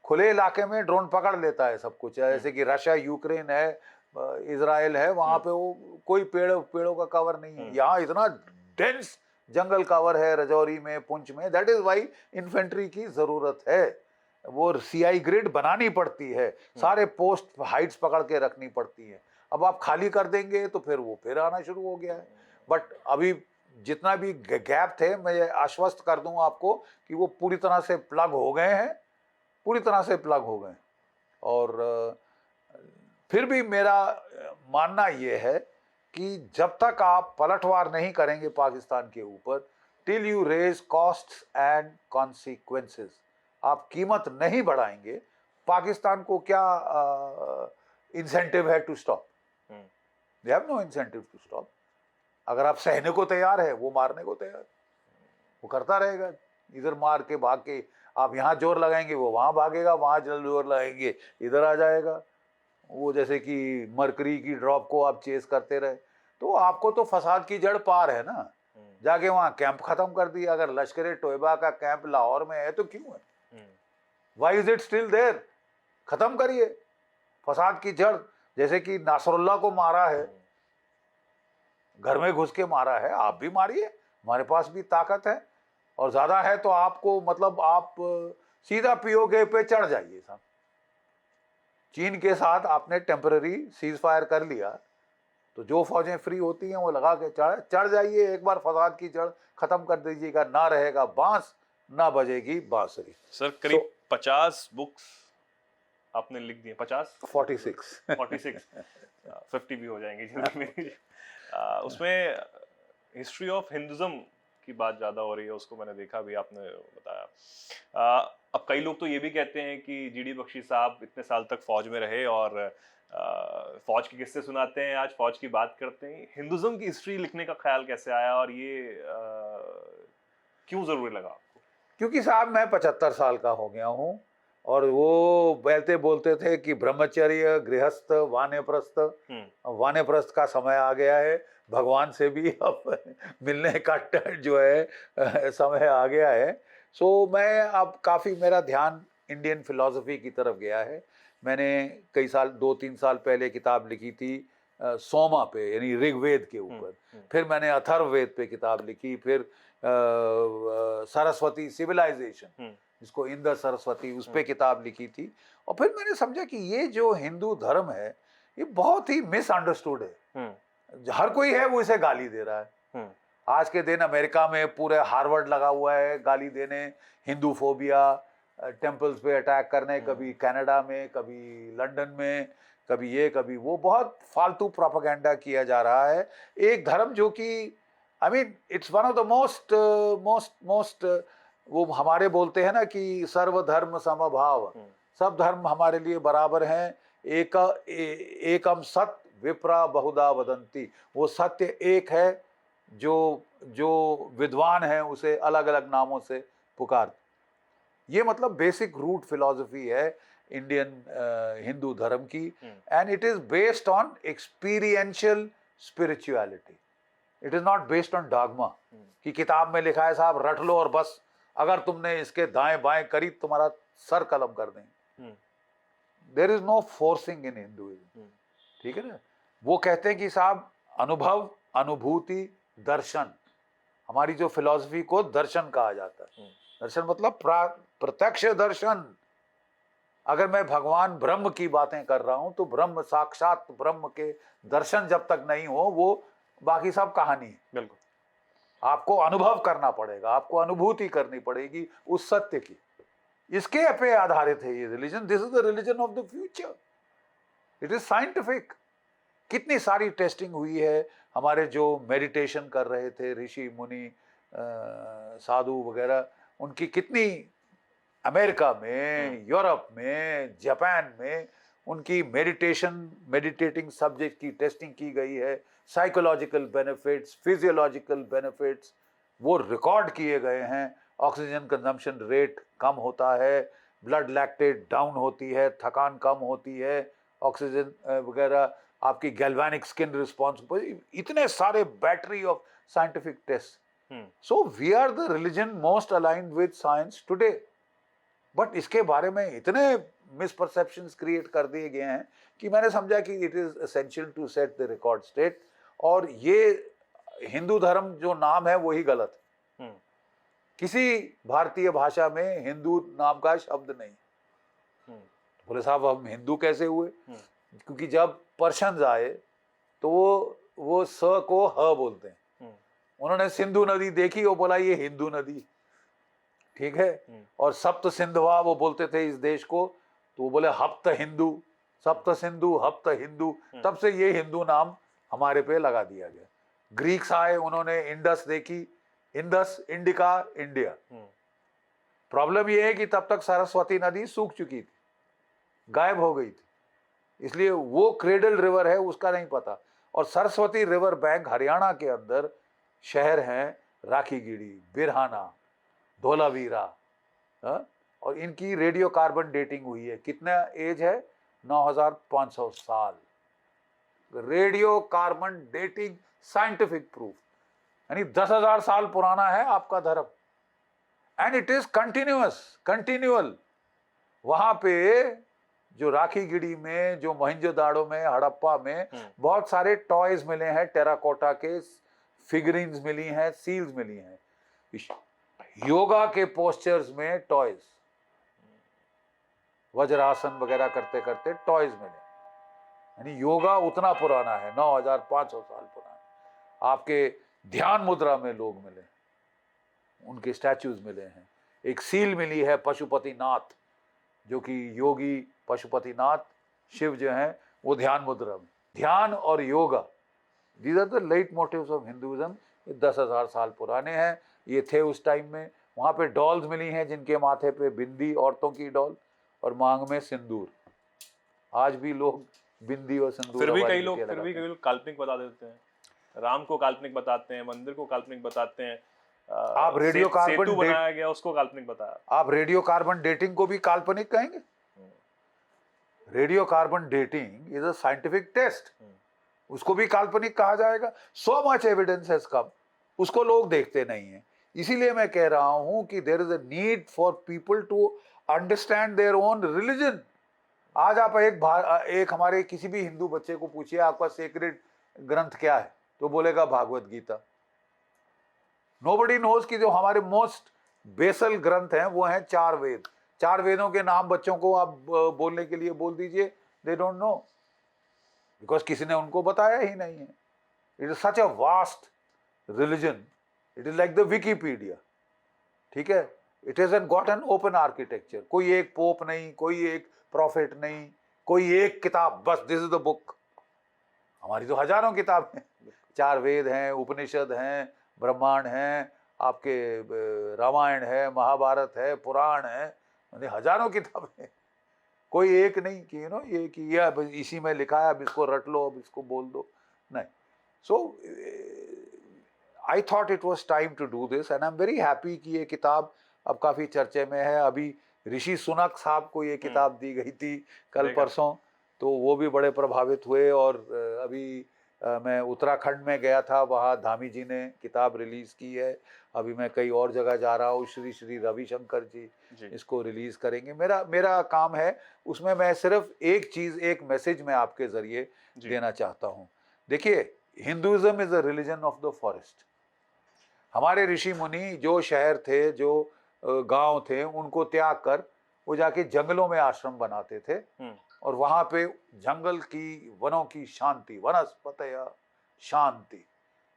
B: खुले इलाके में ड्रोन पकड़ लेता है सब कुछ, जैसे कि रशिया, यूक्रेन है, इजराइल है, वहाँ पे वो कोई पेड़ों का कवर नहीं है। यहाँ इतना डेंस जंगल कवर है रजौरी में, पुंछ में, दैट इज वाई इन्फेंट्री की जरूरत है। वो सीआई ग्रिड बनानी पड़ती है, सारे पोस्ट हाइट्स पकड़ के रखनी पड़ती है। अब आप खाली कर देंगे तो फिर वो फिर आना शुरू हो गया है। बट अभी जितना भी गैप थे, मैं आश्वस्त कर दूं आपको कि वो पूरी तरह से प्लग हो गए हैं, पूरी तरह से प्लग हो गए। और फिर भी मेरा मानना ये है कि जब तक आप पलटवार नहीं करेंगे पाकिस्तान के ऊपर, till you raise costs and consequences, आप कीमत नहीं बढ़ाएंगे, पाकिस्तान को क्या इंसेंटिव है to stop? They have no incentive to stop. अगर आप सहने को तैयार है, वो मारने को तैयार, वो करता रहेगा। इधर मार के भाग के आप यहाँ जोर लगाएंगे, वो वहाँ भागेगा, वहाँ जोर लगाएंगे, इधर आ जाएगा। वो जैसे कि मरकरी की ड्रॉप को आप चेस करते रहे, तो आपको तो फसाद की जड़ पार है ना। जाके वहाँ कैंप खत्म कर दिया। अगर लश्कर तोयबा का कैंप लाहौर में है तो क्यों है? Why is it still there? खत्म करिए फसाद की जड़। जैसे कि नासरुल्लाह को मारा है, घर में घुस के मारा है, आप भी मारिए, हमारे पास भी ताकत है, और ज्यादा है तो आपको मतलब आप सीधा पीओके पे चढ़ जाइए साहब। चीन के साथ आपने टेम्पररी सीज फायर कर लिया, तो जो फौजें फ्री होती हैं वो लगा के चढ़ जाइए। एक बार फसाद की जड़ खत्म कर दीजिएगा, ना रहेगा बांस, ना बजेगी बांसुरी।
A: सर करीब 50 बुक्स आपने लिख दिए।
B: 46
A: 50 भी हो जाएंगी जिंदगी में। उसमें हिस्ट्री ऑफ हिंदुज्म की बात ज्यादा हो रही है, उसको मैंने देखा भी, आपने बताया। अब कई लोग तो ये भी कहते हैं कि जीडी बख्शी साहब इतने साल तक फौज में रहे और फौज के किस्से सुनाते हैं, आज फौज की बात करते हैं। हिंदुज्म की हिस्ट्री लिखने का ख्याल कैसे आया और ये क्यों जरूरी लगा आपको?
B: क्योंकि साहब मैं 75 साल का हो गया हूँ, और वो पहले बोलते थे कि ब्रह्मचर्य, गृहस्थ, वानप्रस्थ, वानप्रस्थ का समय आ गया है, भगवान से भी अब मिलने का जो है समय आ गया है। सो मैं अब काफ़ी मेरा ध्यान इंडियन फिलॉसफी की तरफ गया है। मैंने कई साल, 2-3 साल पहले किताब लिखी थी सोमा पे, यानी ऋग्वेद के ऊपर। फिर मैंने अथर्ववेद पे किताब लिखी, फिर सरस्वती सिविलाइजेशन जिसको इंद्र सरस्वती, उस पे किताब लिखी थी। और फिर मैंने समझा कि ये जो हिंदू धर्म है ये बहुत ही मिसअंडरस्टूड है। हर कोई है वो इसे गाली दे रहा है। आज के दिन अमेरिका में पूरे हार्वर्ड लगा हुआ है गाली देने, हिंदू फोबिया, टेम्पल्स पे अटैक करने, कभी कनाडा में, कभी लंदन में, कभी ये कभी वो, बहुत फालतू प्रोपेगेंडा किया जा रहा है। एक धर्म जो कि I mean it's one of the most वो हमारे बोलते हैं ना कि सर्वधर्म समभाव, सब धर्म हमारे लिए बराबर हैं। एकम सत विप्रा बहुधा वदंती, वो सत्य एक है, जो विद्वान है उसे अलग अलग नामों से पुकार। ये मतलब बेसिक रूट फिलॉसफी है इंडियन हिंदू धर्म की, and it is based on experiential spirituality. It is not based on dogma कि किताब में लिखा है साहब रट लो और बस, अगर तुमने इसके दाएं बाएं करी तुम्हारा सर कलम कर देंगे। There is no forcing in Hinduism, ठीक है ना। वो कहते हैं कि साहब अनुभव, अनुभूति, दर्शन, हमारी जो फिलॉसफी को दर्शन कहा जाता है। दर्शन मतलब प्रत्यक्ष दर्शन। अगर मैं भगवान ब्रह्म की बातें कर रहा हूं तो ब्रह्म, साक्षात ब्रह्म के दर्शन जब तक नहीं हो वो बाकी सब कहानी है।
A: बिल्कुल,
B: आपको अनुभव करना पड़ेगा, आपको अनुभूति करनी पड़ेगी उस सत्य की। इसके पे आधारित है ये religion. This is the religion of the future. It is scientific. कितनी सारी टेस्टिंग हुई है। हमारे जो मेडिटेशन कर रहे थे ऋषि मुनि, साधु वगैरह, उनकी कितनी अमेरिका में, यूरोप में, जापान में उनकी मेडिटेटिंग सब्जेक्ट की टेस्टिंग की गई है। साइकोलॉजिकल बेनिफिट्स, फिजियोलॉजिकल बेनिफिट्स वो रिकॉर्ड किए गए हैं। ऑक्सीजन कंजम्पशन रेट कम होता है, ब्लड लैक्टेट डाउन होती है, थकान कम होती है, ऑक्सीजन वगैरह, आपकी गैल्वेनिक स्किन रिस्पॉन्स, इतने सारे battery of scientific test. So we are the religion most aligned with science today. But इसके बारे में इतने मिसपरसेप्शंस क्रिएट कर दिए गए हैं कि मैंने समझा कि it is essential to set the record straight. और ये हिंदू धर्म जो नाम है वही गलत है। किसी भारतीय भाषा में हिंदू नाम का शब्द नहीं। बोले साहब हम हिंदू कैसे हुए? क्योंकि जब पर्शियंस आए तो वो स को ह बोलते हैं। उन्होंने सिंधु नदी देखी, वो बोला ये हिंदू नदी, ठीक है। और सप्त सिंधवा वो बोलते थे इस देश को, तो वो बोले हप्त हिंदू, सप्त सिंधु हप्त हिंदू। तब से ये हिंदू नाम हमारे पे लगा दिया गया। ग्रीक्स आए, उन्होंने इंडस देखी, इंडस, इंडिका, इंडिया। प्रॉब्लम ये है कि तब तक सरस्वती नदी सूख चुकी थी, गायब हो गई थी, इसलिए वो क्रेडल रिवर है उसका नहीं पता। और सरस्वती रिवर बैंक हरियाणा के अंदर शहर हैं राखीगढ़ी, बिरहाना, धोलावीरा, और इनकी रेडियो कार्बन डेटिंग हुई है। कितना एज है? 9500 साल। Radio carbon dating, scientific proof, यानी 10,000 साल पुराना है आपका धर्म। And it is continual. वहां पे जो राखीगढ़ी में, जो मोहनजोदाड़ो में, हड़प्पा में बहुत सारे टॉयज मिले हैं, टेराकोटा के फिगरिन्स मिली हैं, सील्स मिली हैं, योगा के पोस्चर्स में टॉयज, वज्रासन वगैरह करते करते टॉयज मिले। यानी योगा उतना पुराना है, 9500 साल पुराना। आपके ध्यान मुद्रा में लोग मिले, उनके स्टैचूज मिले हैं। एक सील मिली है पशुपतिनाथ, जो कि योगी पशुपतिनाथ शिव जो हैं वो ध्यान मुद्रा में। ध्यान और yoga, these are the leitmotifs of Hinduism. 10,000 साल पुराने हैं, ये थे उस टाइम में। वहाँ पे डॉल्स मिली हैं जिनके माथे पे बिंदी, औरतों की डॉल, और मांग में सिंदूर। आज भी लोग बिंदी और सिंदूर
A: फिर भी कई लोग काल्पनिक बता देते हैं, राम को काल्पनिक बताते हैं, मंदिर को काल्पनिक बताते हैं।
B: आप रेडियो कार्बन
A: बनाया गया उसको काल्पनिक बताया।
B: आप रेडियो कार्बन डेटिंग को भी काल्पनिक कहेंगे? Radio carbon dating is a scientific test, उसको भी काल्पनिक कहा जाएगा? So much evidence has come, उसको लोग देखते नहीं है। इसीलिए मैं कह रहा हूं कि there is a need for people to understand their own religion. आज आप एक हमारे किसी भी हिंदू बच्चे को पूछिए आपका सेक्रेड ग्रंथ क्या है, तो बोलेगा भागवत गीता। नोबडी नोज कि जो हमारे मोस्ट बेसल ग्रंथ हैं वो हैं 4 वेद। 4 वेदों के नाम बच्चों को आप बोलने के लिए बोल दीजिए, दे डोंट नो, बिकॉज किसी ने उनको बताया ही नहीं है। It is such a vast religion, it is like the Wikipedia, ठीक है। It is an got an open architecture, कोई एक पोप नहीं, कोई एक प्रॉफिट नहीं, कोई एक किताब, बस दिस इज द बुक। हमारी तो हजारों किताबें हैं, 4 वेद हैं, उपनिषद हैं, ब्रह्मांड हैं, आपके रामायण है, महाभारत है, पुराण है, मतलब हजारों किताबें, कोई एक नहीं कि ये कि यह इसी में लिखा है, अब इसको रट लो, अब इसको बोल दो, नहीं। So I thought it was time to do this and I am very happy कि ये किताब अब काफ़ी चर्चे में है। अभी ऋषि सुनक साहब को ये किताब दी गई थी कल परसों, तो वो भी बड़े प्रभावित हुए। और अभी मैं उत्तराखंड में गया था, वहाँ धामी जी ने किताब रिलीज़ की है। अभी मैं कई और जगह जा रहा हूँ, श्री श्री रविशंकर जी इसको रिलीज़ करेंगे। मेरा काम है उसमें, मैं सिर्फ एक चीज़, एक मैसेज मैं आपके ज़रिए देना चाहता हूँ। देखिए, Hinduism is a religion of the forest. हमारे ऋषि मुनि जो शहर थे, जो गांव थे, उनको त्याग कर वो जाके जंगलों में आश्रम बनाते थे और वहां पे जंगल की, वनों की शांति, वनस्पतय शांति,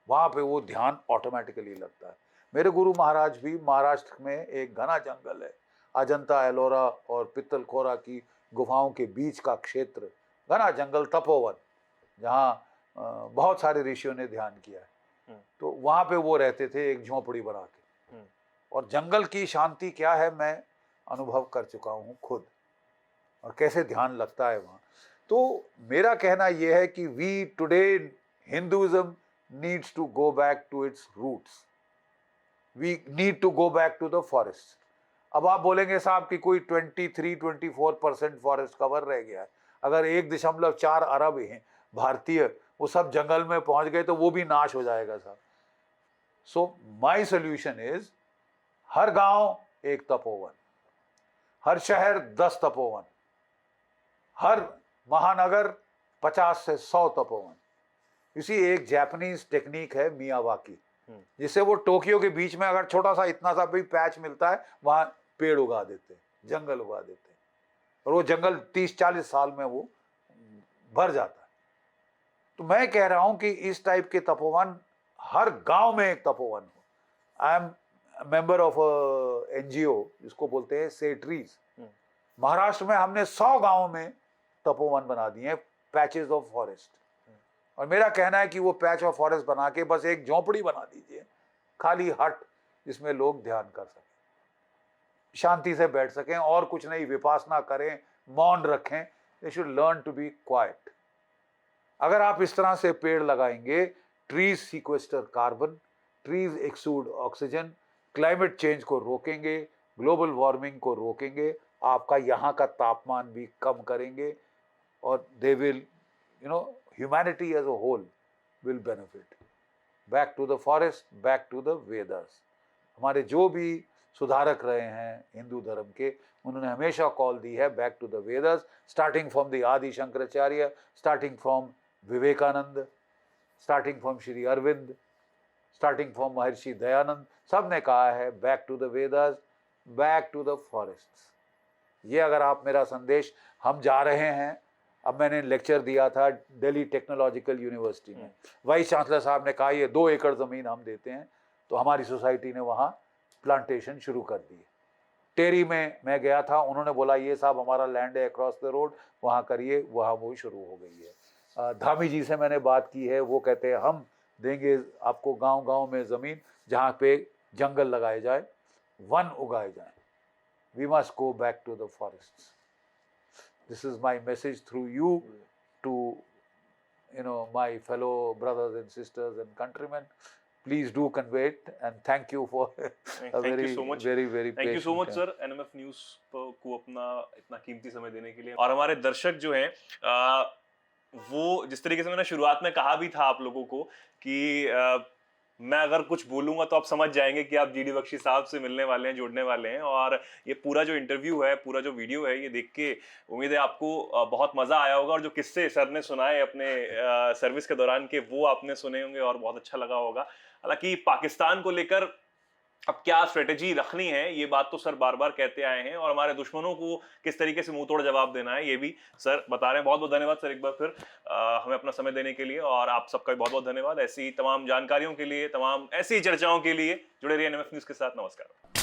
B: वहां पे वो ध्यान ऑटोमेटिकली लगता है। मेरे गुरु महाराज भी, महाराष्ट्र में एक घना जंगल है, अजंता एलोरा और पित्तलखोरा की गुफाओं के बीच का क्षेत्र, घना जंगल, तपोवन, जहाँ बहुत सारे ऋषियों ने ध्यान किया है। तो वहां पे वो रहते थे एक झोंपड़ी बना के, और जंगल की शांति क्या है मैं अनुभव कर चुका हूँ खुद, और कैसे ध्यान लगता है वहाँ। तो मेरा कहना यह है कि we today, Hinduism needs to go back to its roots, we need to go back to the forest. अब आप बोलेंगे साहब कि कोई 23-24% फॉरेस्ट कवर रह गया है। अगर 1.4 अरब हैं भारतीय वो सब जंगल में पहुंच गए तो वो भी नाश हो जाएगा साहब। सो माई सोल्यूशन इज, हर गांव एक तपोवन, हर शहर 10 तपोवन, हर महानगर 50 से 100 तपोवन। इसी एक जापानीज टेक्निक है मियावाकी, जिससे वो टोक्यो के बीच में अगर छोटा सा इतना सा भी पैच मिलता है, वहां पेड़ उगा देते हैं, जंगल उगा देते हैं, और वो जंगल 30-40 साल में वो भर जाता है। तो मैं कह रहा हूं कि इस टाइप के तपोवन हर गांव में एक तपोवन हो। I am member of NGO जिसको बोलते हैं से ट्रीज। महाराष्ट्र में हमने 100 गांव में तपोवन बना दिए हैं, पैचेस ऑफ फॉरेस्ट। और मेरा कहना है कि वो पैच ऑफ फॉरेस्ट बना के बस एक झोंपड़ी बना दीजिए, खाली हट, जिसमें लोग ध्यान कर सकें, शांति से बैठ सकें, और कुछ नहीं, विपासना करें, मौन रखें। They should learn to be quiet. अगर आप इस तरह से पेड़ लगाएंगे, trees sequester carbon, trees exude oxygen, climate change को रोकेंगे, ग्लोबल वार्मिंग को रोकेंगे, आपका यहाँ का तापमान भी कम करेंगे, और they will, humanity as a whole will benefit. Back to the forest, back to the Vedas. हमारे जो भी सुधारक रहे हैं हिंदू धर्म के, उन्होंने हमेशा कॉल दी है back to the Vedas, starting from the Adi Shankaracharya, starting from Vivekananda, starting from Shri Aurobindo, starting from Maharshi Dayanand, सब ने कहा है back to the Vedas, back to the forests. ये अगर आप मेरा संदेश, हम जा रहे हैं, अब मैंने लेक्चर दिया था दिल्ली टेक्नोलॉजिकल यूनिवर्सिटी में, वाइस चांसलर साहब ने कहा ये 2 एकड़ ज़मीन हम देते हैं, तो हमारी सोसाइटी ने वहाँ प्लांटेशन शुरू कर दी। टेरी में मैं गया था, उन्होंने बोला ये साहब हमारा लैंड है अक्रॉस द रोड, वहाँ करिए, वहाँ वो शुरू हो गई है। धामी जी से मैंने बात की है, वो कहते हैं हम देंगे आपको गांव-गांव में ज़मीन जहाँ पे जंगल लगाए जाए, वन उगाए जाए। We must go back to the forests. This is my message through you to my fellow brothers and sisters and countrymen. Please do convey it, and thank you for a very
A: thank you so much sir, NMF News को अपना इतना कीमती समय देने के लिए। और हमारे दर्शक जो हैं, वो जिस तरीके से मैंने शुरुआत में कहा भी था आप लोगों को कि मैं अगर कुछ बोलूंगा तो आप समझ जाएंगे कि आप GD बख्शी साहब से मिलने वाले हैं, जुड़ने वाले हैं। और ये पूरा जो इंटरव्यू है, पूरा जो वीडियो है, ये देख के उम्मीद है आपको बहुत मजा आया होगा, और जो किस्से सर ने सुनाए अपने सर्विस के दौरान के, वो आपने सुने होंगे और बहुत अच्छा लगा होगा। हालांकि पाकिस्तान को लेकर अब क्या स्ट्रेटेजी रखनी है, ये बात तो सर बार बार कहते आए हैं, और हमारे दुश्मनों को किस तरीके से मुंह तोड़ जवाब देना है ये भी सर बता रहे हैं। बहुत बहुत धन्यवाद सर एक बार फिर हमें अपना समय देने के लिए, और आप सबका भी बहुत बहुत धन्यवाद ऐसी तमाम जानकारियों के लिए, तमाम ऐसी चर्चाओं के लिए। जुड़े रहिए एनएमएफ न्यूज के साथ। नमस्कार।